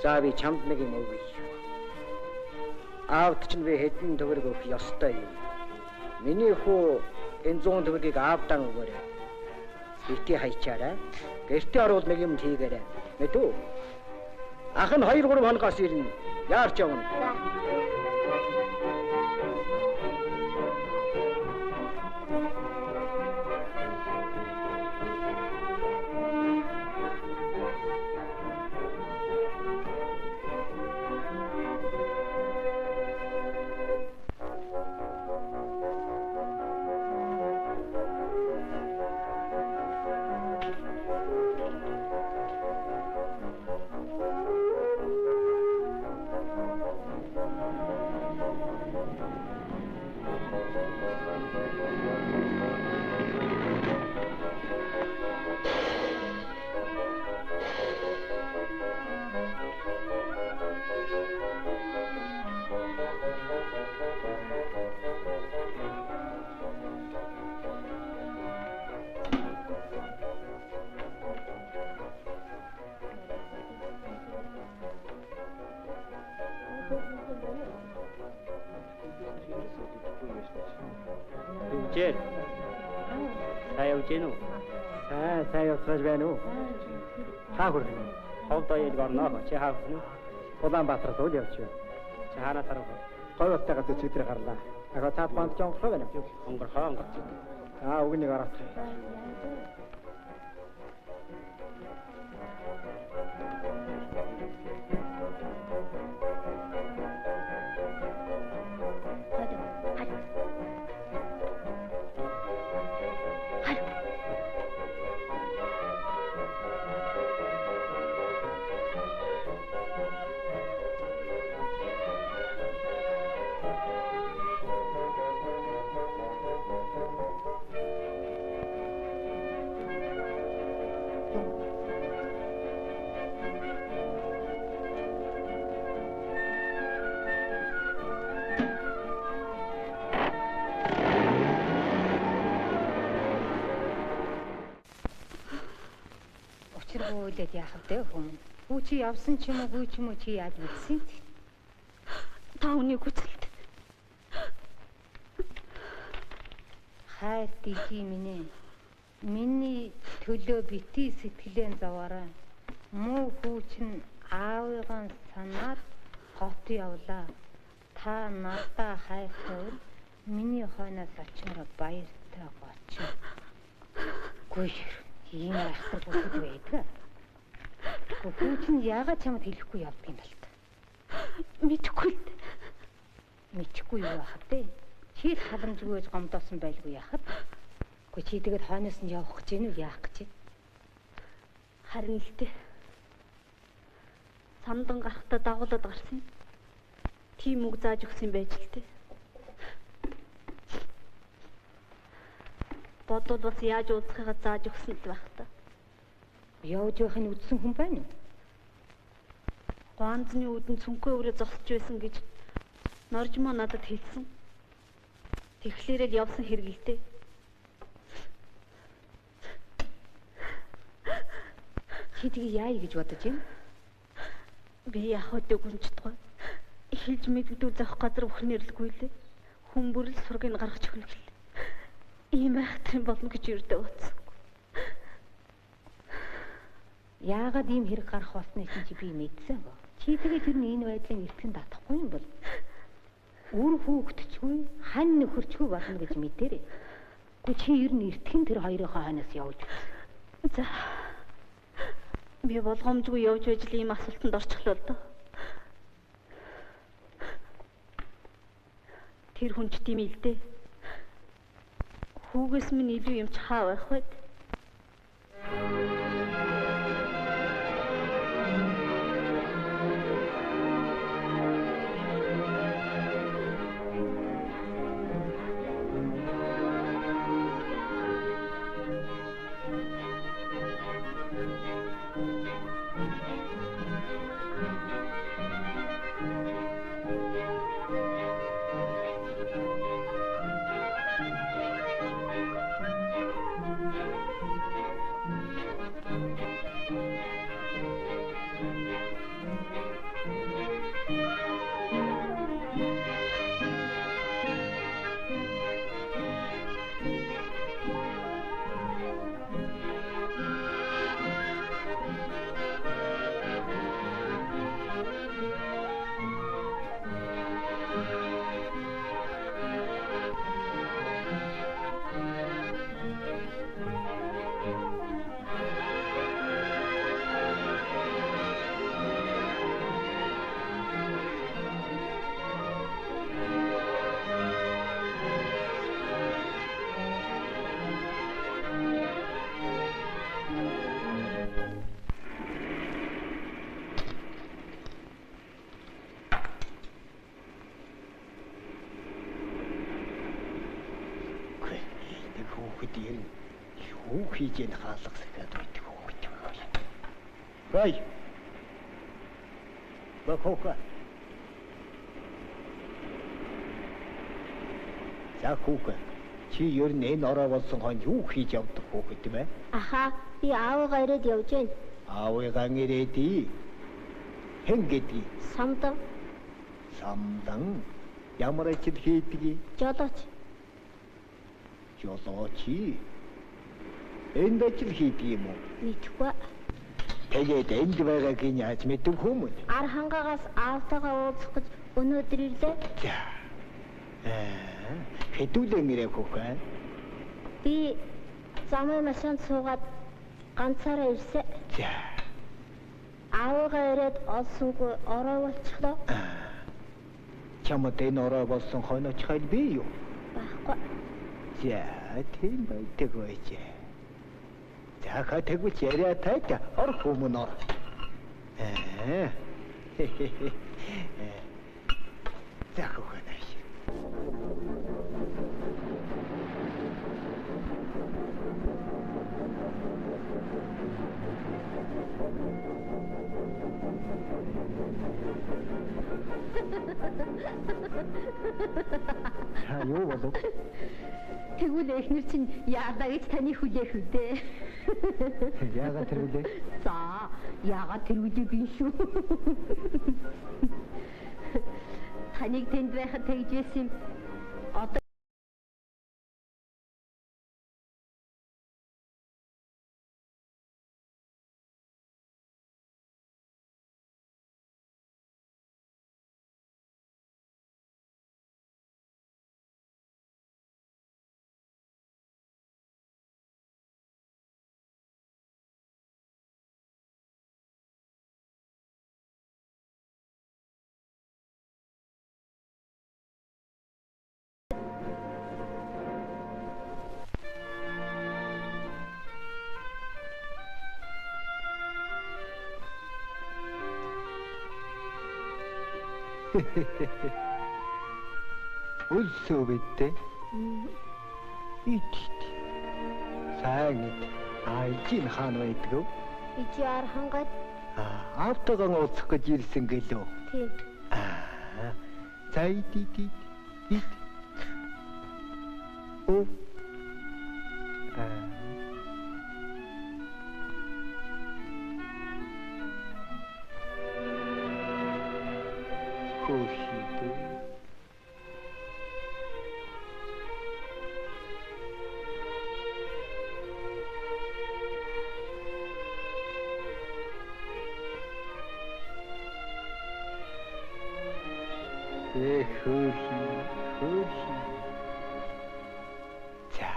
За би чамд нэг юм өгье. Аавд чинь би хэдэн төгрөг өгөх ёстой юм. Миний хүү энэ 100 төгрөгийг аавдаа өгөөрэй. Бити хайчаарай. Гэртээ оруул нэг юм хийгээрэй. Мэдүү? Ах нь 2-3 хоногоос ирнэ. Яарч явна. За. Жээ. Сайн явж гэнэ үү? Сайн явж байна уу? Хаа хүрэх юм? Ховдоо ял горноо. Чи хаа хүрэх нь? Улаанбаатар руу явж байна. Чи хаанаас харах вэ? Говьтой газар читрэ гарлаа. Ахаа цаад банд жонгох байна. Онгорхоо. Үгнийг араас. Учиргуулээд яах вэ хүмүүс? Хүү чи явсан ч юм уу, хүү ч юм уу чи яаж мэдсэн? Та үнийг хүсэлт. Хайр дижи минь. Миний төлөө бити сэтгэлэн зовоорой. Муу хүү чинь аавыгаа санаад хот явлаа. Та надаа хайртай миний хойноос очиороо баяртай гоч. Гүйр Тийм айхтар бүхэл байдаг. Хүүчин яагаад чамд хэлэхгүй явдаг юм бол та? Мэдхгүй л дээ. Мэдхгүй юу яахад те? Чи л халамжгүйж гомдоосон байлгүй яахад? Гэхдээ чи тэгээд хойноос нь явах гэж гэнэ үү яах гэж байна? Харин л дээ. Самдан гарахтаа дагуулад гарсан юм. Тийм үг зааж өгсөн байж л дээ. Бодвол бас яаж уулзахыгаа зааж өгсөн л байх та. Явж байхыг үзсэн хүн байна уу? Ганцны үүдэн цүнхөө өрөө зогсож байсан гэж Норжмоо надад хэлсэн. Тэгэхээр л явсан хэрэгэлтэй. Чи тэгээ яая гэж бодож байна? Би яхад өгөнчдгой. Эхэлж мэддүү зах газар бүхнэрлгүй лээ. Хүн бүрл сургийг гаргаж өгнө. Ийм айхтар болно гэж юрдээ утсан. Яагаад ийм хэрэг гарах болсныг чи би мэдсэн гоо. Чи тэгээд тэр энэ байдлын эртхэн татахгүй юм бол үр хүүхдчгүй хань нөхөрчгүй болно гэж мэдэрээ. Гэхдээ чи ер нь эртхэн тэр хоёрынхоо хойноос явж үзсэн. За. Би болгоомжгүй явж байж л ийм асуултанд орчихлоо л доо. Тэр хүн ч тийм л дээ. Хүүгээс минь илүү юм чахаа байх байд. Юу хийж яах хаалгах гэдэг байдаг хөөж байгаа. Гай. Бакока. За хүүхэн. Чи ер нь энэ ороо болсон хойно юу хийж явдаг хүүхэд юм бэ? Аха, би аавгаа ирээд явж байна. Аавыгаа ирээдий. Хэн гэдгийг? Самдан. Самдан. Ямар ажил хийдэг? Жолооч. Жолооч. Энд ажил хийдэг юм уу? Мэдхгүй. Тэгээд энд байгааг нь яаж мэдв хүмүүс? Ар хангаагаас аавтайгаа уулзах гэж өнөөдөр ирлээ. За. Хэдүүлэн ирэх хүүхэн? Би замын машинд суугаад ганцаараа ирсэн. За. Аавгаа ирээд олсонгүй ороо болчихлоо. Чамд энэ ороо болсон хойноч хайл би юу? Байхгүй. За, тийм байдаг байж. За, хатагч яриа тайта ор хүмүүн ор. За, хүүхэн аш. Юу болов? Тэгвэл эхнэр чинь яадаа гэж таны хүлээх үдээ. Яагаад тэр үлээ? За, яагаад тэр үлээг юм шүү. Таныг тэнд байхад тэгж байсан юм. Одоо Өлсөө бидтэй. Ит. Сайн ит. Ичийн хаан байдгүй. Ичи архангад Автогоо ууцах гэж ирсэн гэлөө. тийм. За ит. Оо. Хөөшидөө. Хөөши. За.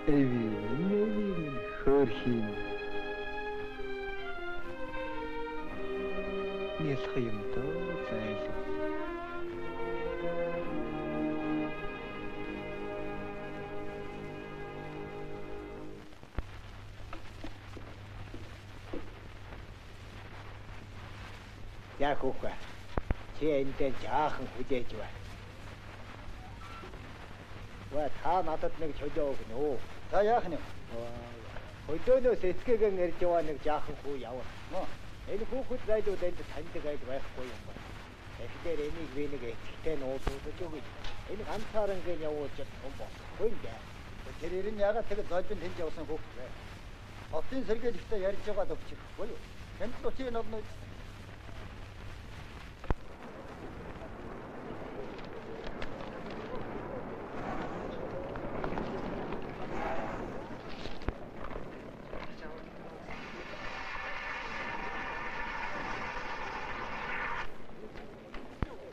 Эвин хөөши. Нэлх юм доо зайл. Яг үгүй. Чи эндээ жаахан хүлээж байна. Ва та надад нэг чөлөө өгнө үү? За яах нь? Өдөөнөөс эцгээгэн ярьж яваа нэг жаахан хүү яваа. Энэ хүүхэд зайлууд энд таньдаг айл байхгүй юм байна. Тэгэхээр энийг би нэг эцэгтэй нуудуулж өгье. Энэ ганцаарнгийн явуулж том болохгүй юм дээ. Тэр ер нь ягаад тэгээд золбин тэнд явсан хүүхэд вэ? Хотын сэргээлэгтээ ярьж байгаа төвчөхгүй юу? Тэнд л учрыг нь олно.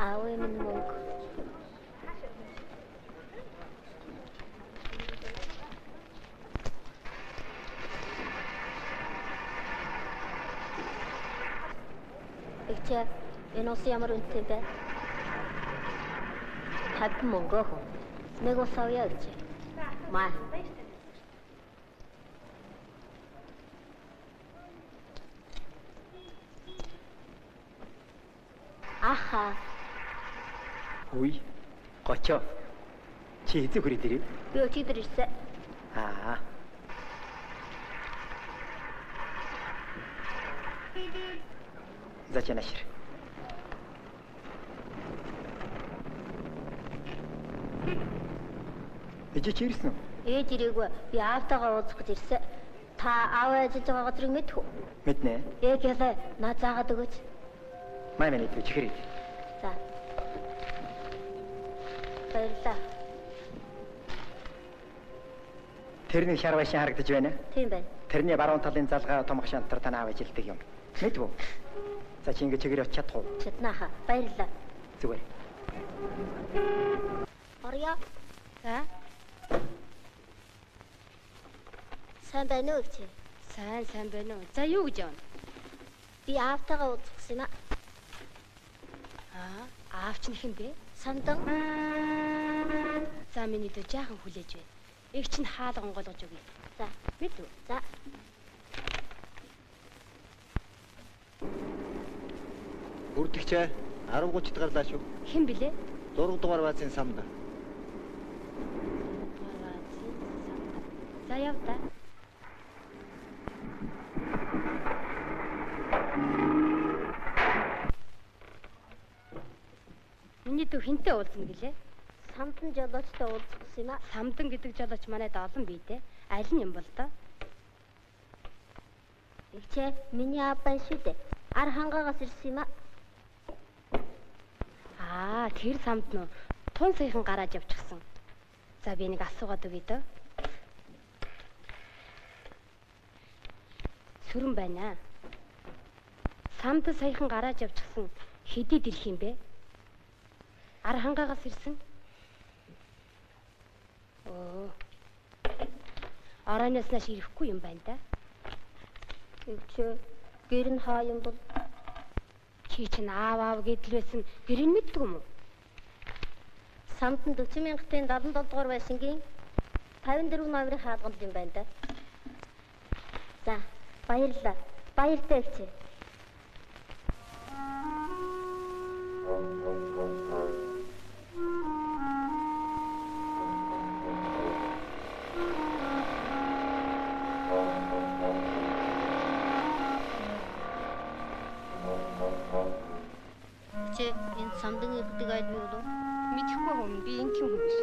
Аавын мөнгө. Ичээ энэ ус ямар үнэтэй бэ? 50 мөнгө хөө. Нэг ус авъя гэж. Маа. Аха. Үй. Гочоо. Чи хэзээ хүрээд ирээ? Би өчигдөр ирсэн. Зачем нахер? Ичи чи ирсэн үү? Ээж ирээгүй. Би аавтайгаа уулзах гэж ирсэн. Та аав ажиллаж байгаа газрыг мэдэх үү? Мэднэ. Ээж ялаа наа заагаад өгөөч. Май минь идэх чихрээ. За. Баярлалаа. Тэрний шар башин харагдаж байна. Тийм байна. Тэрний баруун талын залгаа том хшаантар танаа ажилтдаг юм. Мэдвүү? За чи ингэ чигээр очиж чадах уу? Чаднааха. Баярлалаа. Зүгээр. Орё. За. Сайн байна уу чи? Сайн байна уу? За юу гэж явна? Би аавтайгаа уулзах гэсэн юм аа. Аавч нь хэн бэ? Сандан. За миний дөө жаахан хүлээж байна. Их чинь хаалга онгойлгож өгье. За. Мэдв үү? За. Бүрдэгчээ 10:30-д гарлаа шүү. Хэн блэ? 6 дугаар баазын самд. За яв та. Миний дөө хинтээ уулзна гэлээ? Самдан жолоочтой уулзах гэсэн юм аа. Самдан гэдэг жолооч манайд олон бий дээ. Аль нь юм бол доо? Ичээ миний аав байна шүү дээ. Ар хангаагаас ирсэн юм аа. Тэр самд нөө тун саяхан гараад явчихсан. За би нэг асуугаад өгье дөө. Сүрэн байна. Самд саяхан гараад явчихсан. Хэдийд ирэх юм бэ? Ар хангаагаас ирсэн. Аранаас нааш ирэхгүй юм байна да. Ичээ гэр нь хаа юм бол Чи чинь аав гэдэл байсан. Гэр нь мэддэг юм уу? самдан 40,000-ын 77 дугаар байшингийн та 54 номерын хаалганд юм байна да. За, баярлалаа. Баяртай эгчээ. Энэ самдан ирдэг айд нь юу вэ? Мэдэхгүй хүн би ингийн хүн биш.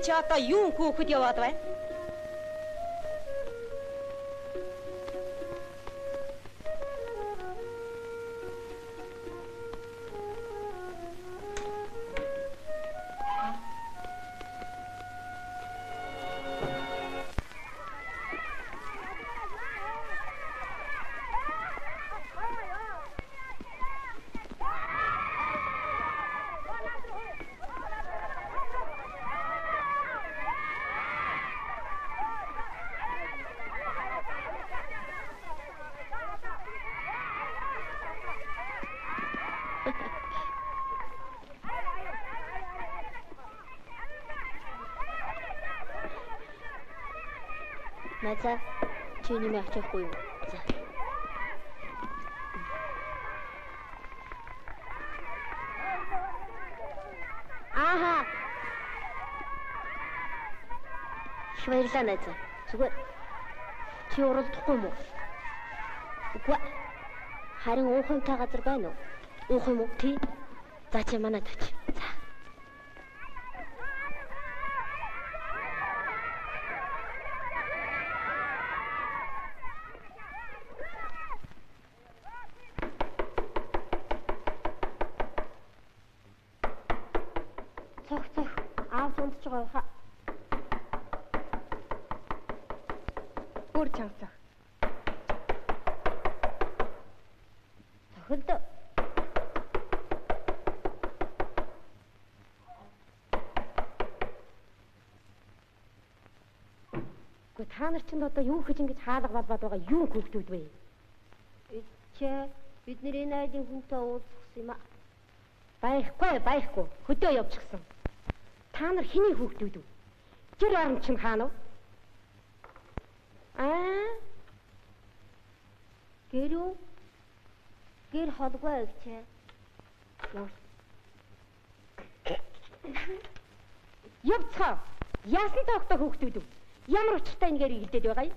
Чи одоо юу хөөхөд яваад байна? Найзаа чи нэмээ авчихгүй юу? За. Ааха. Баярлалаа найзаа. Зүгээр. Чи уралдахгүй юм уу? Үгүй. Харин уухымтай газар байна уу? Уух юм уу? Тий. За чи манайд очив. За. Аав унтж байгаа хаа. Бүр чанга. Тохиолд. Гэхдээ та нар ч одоо юу гэж ингэж хаалга балбаад байгаа юу хөвгтүүд вэ? Ичээ бидний энэ айлын хүнтэй уулзсан юм а. Байхгүй. Хөдөө явчихсан. Та нар хэний хүүхдүүд үү? Гэр орон чинь хаана вэ? Гэр үү? Гэр холгүй гэчээ. Явцгаа. Яасан тоогтой хүүхдүүд үү? Ямар учиртай нэгээр игэлдээд байгаа юм?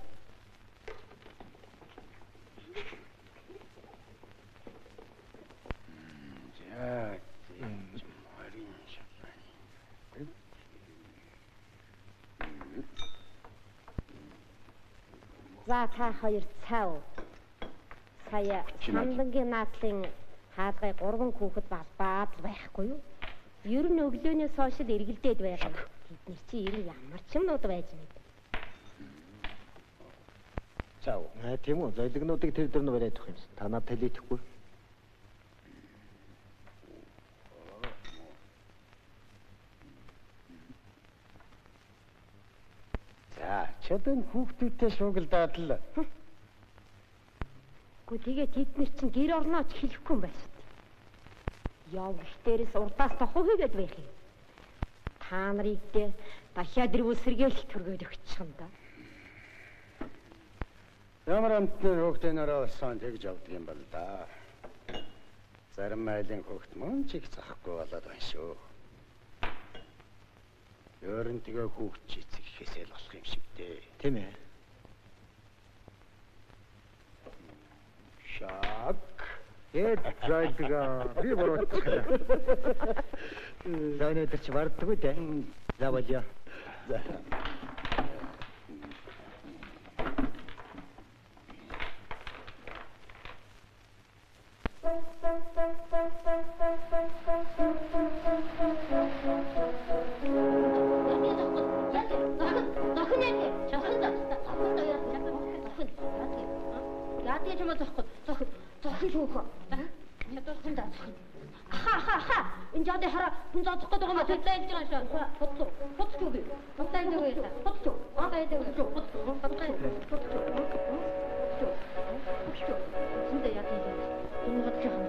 За та хоёр цаав. Сая самдангийн наадлын хаалгай 3 хүүхэд балбаад байхгүй юу? Ер нь өглөөнөөс хойш л эргэлдээд байгаа. Тэдний чи ер нь ямар ч юмнууд байж мэд. Цаав. Тийм үү. Зойлогнуудыг тэр дөрнө бариад өгөх юмсан. Та надад хэлээхгүй. За, чөтөн хүүхдүүдтэй шуугилдаад л. Гэхдээ тэднэр чинь гэр орнооч хэлэхгүй юм байна шүү дээ. Явж дээрээс урдаас тохоо хийгээд байх юм. Та нарыг дахиад ирвэл сэргээлт төргөөд өгчих юм да. Ямар амтны хүүхдээ нараа болсон тэгж явдаг юм байна да. Зарим айлын хөвгт мөн ч их захгүй болоод байна шүү. Өөр нь тэгээ хүүхд чи эцэг ихээсээ л болох юм шиг дээ. Тийм ээ. Шаг. Зайдгаа би бороо. За өнөөдөр чи бардаггүй дээ. За болё. За. Яадаг юм зохих. Зохих хөөхөө. Ядуулсан даа. Аха. Энэ жаад хараа хүн зодох гэдэг юм аа. Тэглэж байгаа шээ. Хоцлоо би. Хоцлоо яа. Хоцлоо. Үндэ яадаг юм. Энэ хоцлох юм.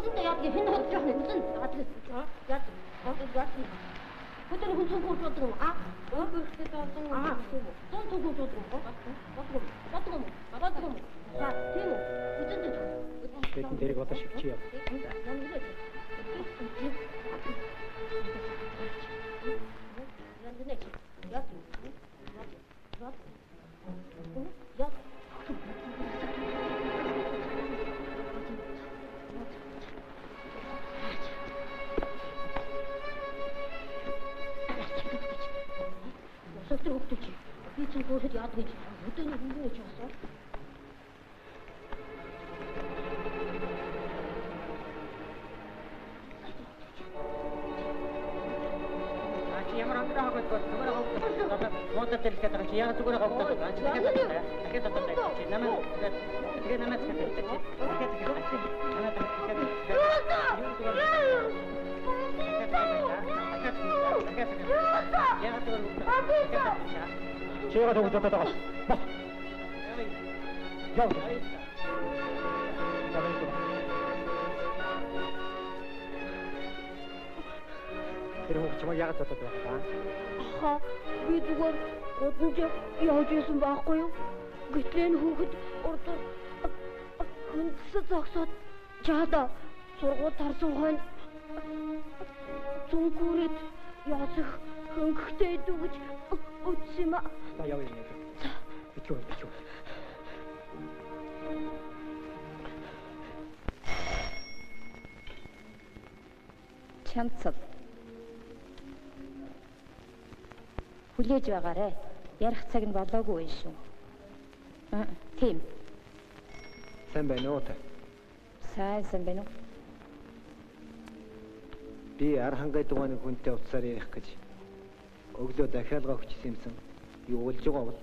Үндэ яадаг юм. Энэ хоцлох юм. Үндэ яадаг. Хөтөл хүн цог болдог юм. Өөрөөр За, тийм үү. Үндэ. Тэд нэрийг одоо шивчээ. Би ч өөрөд яадаг гэж өдөөний хөнгөн гэж байна. Ямар амтраа хагад бол зүгээр хавдаг. Модад дэлгэхэд байгаа чи яг зүгээр хавдаг. Дахиад одоо чи намайг тэгээ намайг хэлдэг чи. Чи가 저거 저거. 막. 야. Тэр хөх чимээ яагаад цотод байгаа? Аха, би зүгээр удаж явж исэн байхгүй юу? Гэтэл энэ хүүхэд урдуур хүндсэ зогсоод чаада сургууль тарсан хойно зүнхүүрээд ясах хөнгөхтэй дүү гэж үтсэн юм аа. За яв юм. Бичүү. Чамцал. Хүлээж байгаарэ. Ярих цаг нь болоогүй юм шүү. Тийм. Сайн байна уу та? Сайн байна уу? Би архангай дугааны хүнтэй уцаар ярих гэж өглөө дахиалгаа хүчсэн юмсан. Юу болж байгаа бол?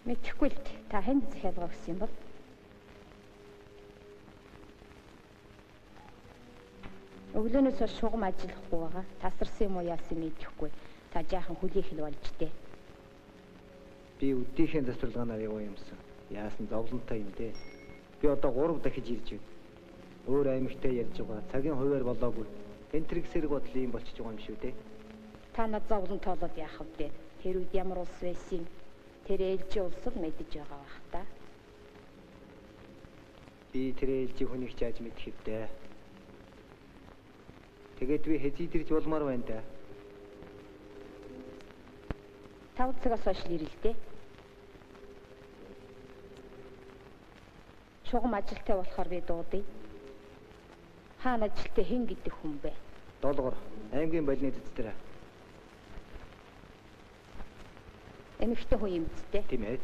Мэдхгүй л та хэнд захиалгаа өгсөн бол? Өглөөнөөс хойш шугам ажиллахгүй байгаа. Тасарсан юм уу яасан мэдэхгүй. Та жаахан хүлээх л болж дээ. Би өдийнхээ засварлагаараа яваа юмсан. Яасан зовлонтой юм дээ. Би одоо 3 дахиж ирж байна. Өөр аймагтай ярьж байгаа. Цагийн хуваар болоогүй. Энэ триксэрэг бодол юм болчихж байгаа юм шүү дээ. Та над зовлонтой болоод яах вэ? Тэр үед ямар улс байсан? Тэр ээлжийн улс л мэдэж байгаа бах та. Би тэр ээлжийн хүнийг ч яаж мэдэх вэ? Тэгээд би хэзийдэрч болмоор байна да. 5 цагаас хойш ирэл дээ. Шугам ажилтай болохоор би дуудъя. Хаана ажилтай хэн гэдэг хүн бэ? Долгор аймгийн болны дэцтэр. Эмэгтэй хүн юм зү? Тийм ээ.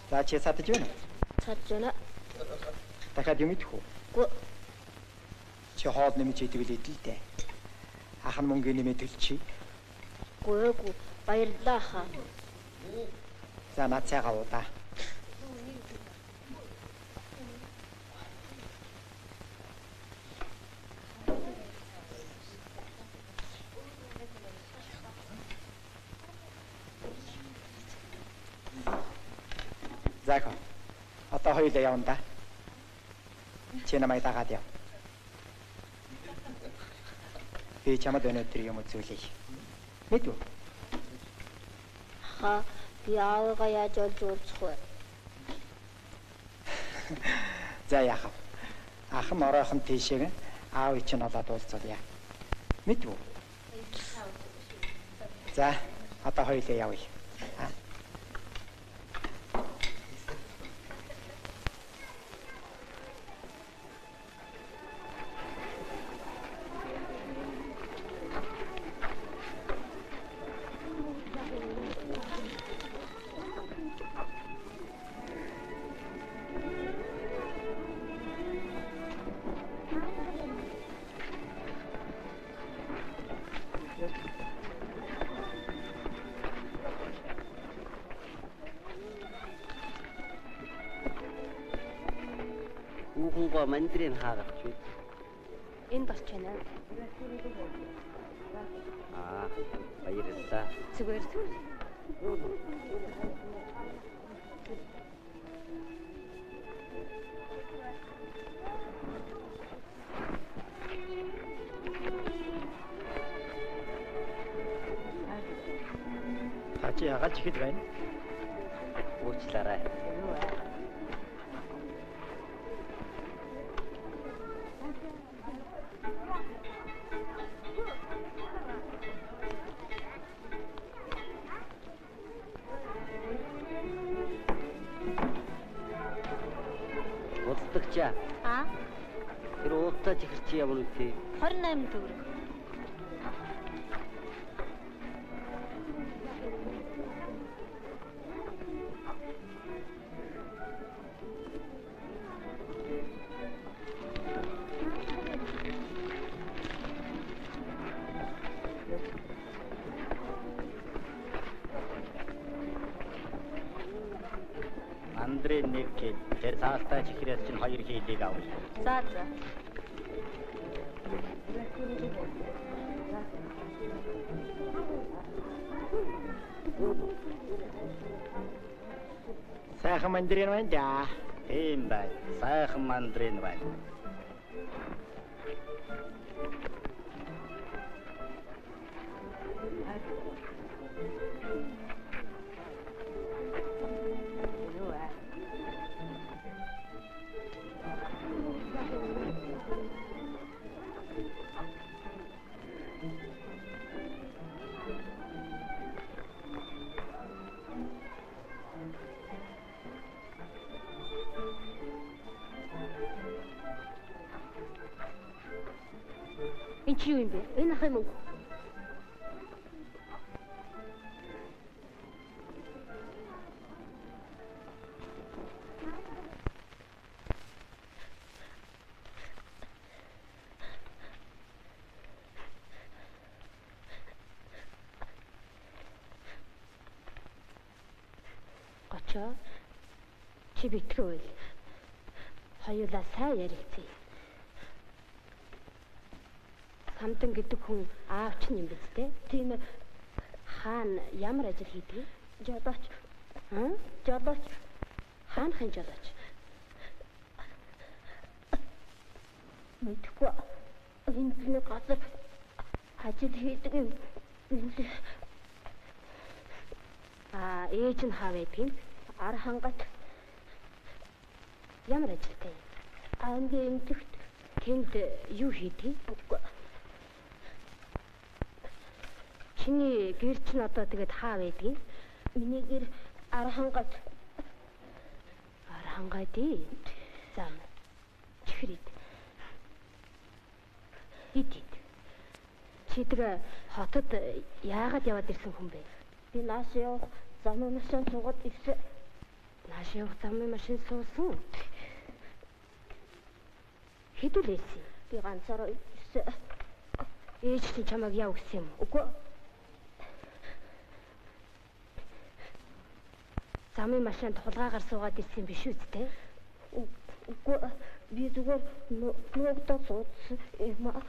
За чи сатаж байна. Сатаж байна. Дахиад юм идэх үү? Гү. Чи хоол нэмж идэг л идэл дээ. Ахын мөнгө нэмээд төлчий. Гү. Баярлалаа хаа. За нацаагаа удаа. Зако. Одоо хоёулаа явна да. Чи намайг дагаад яв. Би чамд өнөөдөр юм үзүүлье. Мэдв үү? Хаа би аавыгаа яаж олж уулзах вэ? За яах вэ? Ах нь оройхон тийшээ аав чинь олоод уулзуулъя. Мэдв үү? За, одоо хоёулаа явъя. Хүүхнгоо мандрын хаагаад чи. Энд орч байна. Баярлалаа. Зүгээр. Та чи яагаад ихэд байна? Уучлаарай. Удагдчаа. Тэр уутаа чихэр чи ямар үгүй? 28 төгрөг. Мандрын нэг гээд тэр цаалтаа чихрээс чинь 2 хийлийг авъя. За. Сайхан мандрын байна да. Тийм бай. Сайхан мандрын байна. Энэ чи юу юм бэ? Энэ ах юм уу? Гочоо. Чи битгүүл. Хоёулаа сайн ярилцъя. Самдан гэдэг хүн аавч нь юм биз дээ. Тийм хаана ямар ажил хийдэг? Жолооч. Жолооч. Хаанхын жолооч? Мэдгүй. Энэ нэг газар ажил хийдэг юм. Ээж нь хаа байдаг юм? Ар хангат. Ямар ажилтай юм? Ангийн эмгэгт тэнд юу хийдэг? Чиний гэр чинь одоо тэгээд хаа байдгийг? Миний гэр Архангад. Архангадий. Зам. Чихрээд. Идид. Чи тэгээ хотод яагаад яваад ирсэн хүн бэ? Би нааш явах замын машин суугаад ирсэн. Нааш явах замын машин суусан. Хэдүүлээсэн. Би ганцаараа ирсэн. Ээж чинь чамайг яв гэсэн юм. Үгүй. Замын машинд хулгайгаар суугаад ирсэн биш үстэй. Үгүй би зүгээр нөгөөдөө суудсан юм аа.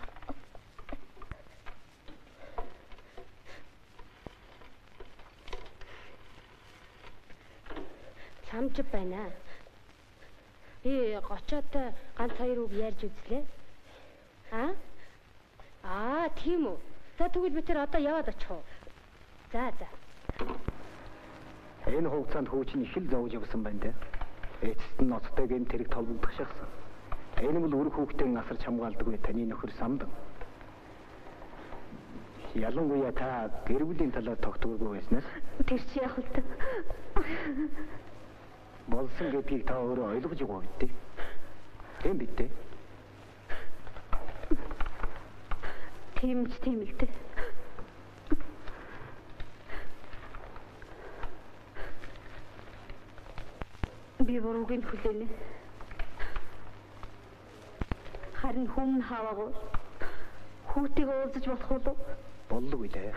Самж байна. Би гочоод ганц хоёр үг ярьж үзлээ. Тийм үү. За тэгвэл би тэр одоо яваад очих уу? За. Энэ хугацаанд хуучин их л зовж явсан байна те. Эцэст нь ноцтой гэм тэрэг толбогдох шахсан. Энэ бол үр хүүхдээ асарч хамгаалдаггүй таны нөхөр Самдан. Ялангуяа та гэр бүлийн талаар тогтворгүй байснаас Тэр чи яг л та. болсон гэдгийг та өөрөө ойлгож байгаа биз дээ. Тийм бид дээ. Тийм л дээ. Би буруугийн хүлээнэ. Харин хүм хаваагүй. Хүүтийг уулзаж болох уу? Боллоо дээ.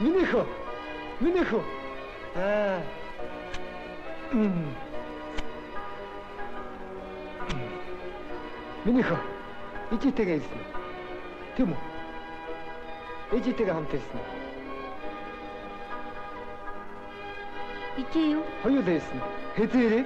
Минийхөө. Минийхөө. Ижитэйгээ хэлсэн. Тийм үү? Ижитэйгээ хамт хэлсэн. Ижи юу? Хоёулаа хэлсэн. Хэзээ ирээ?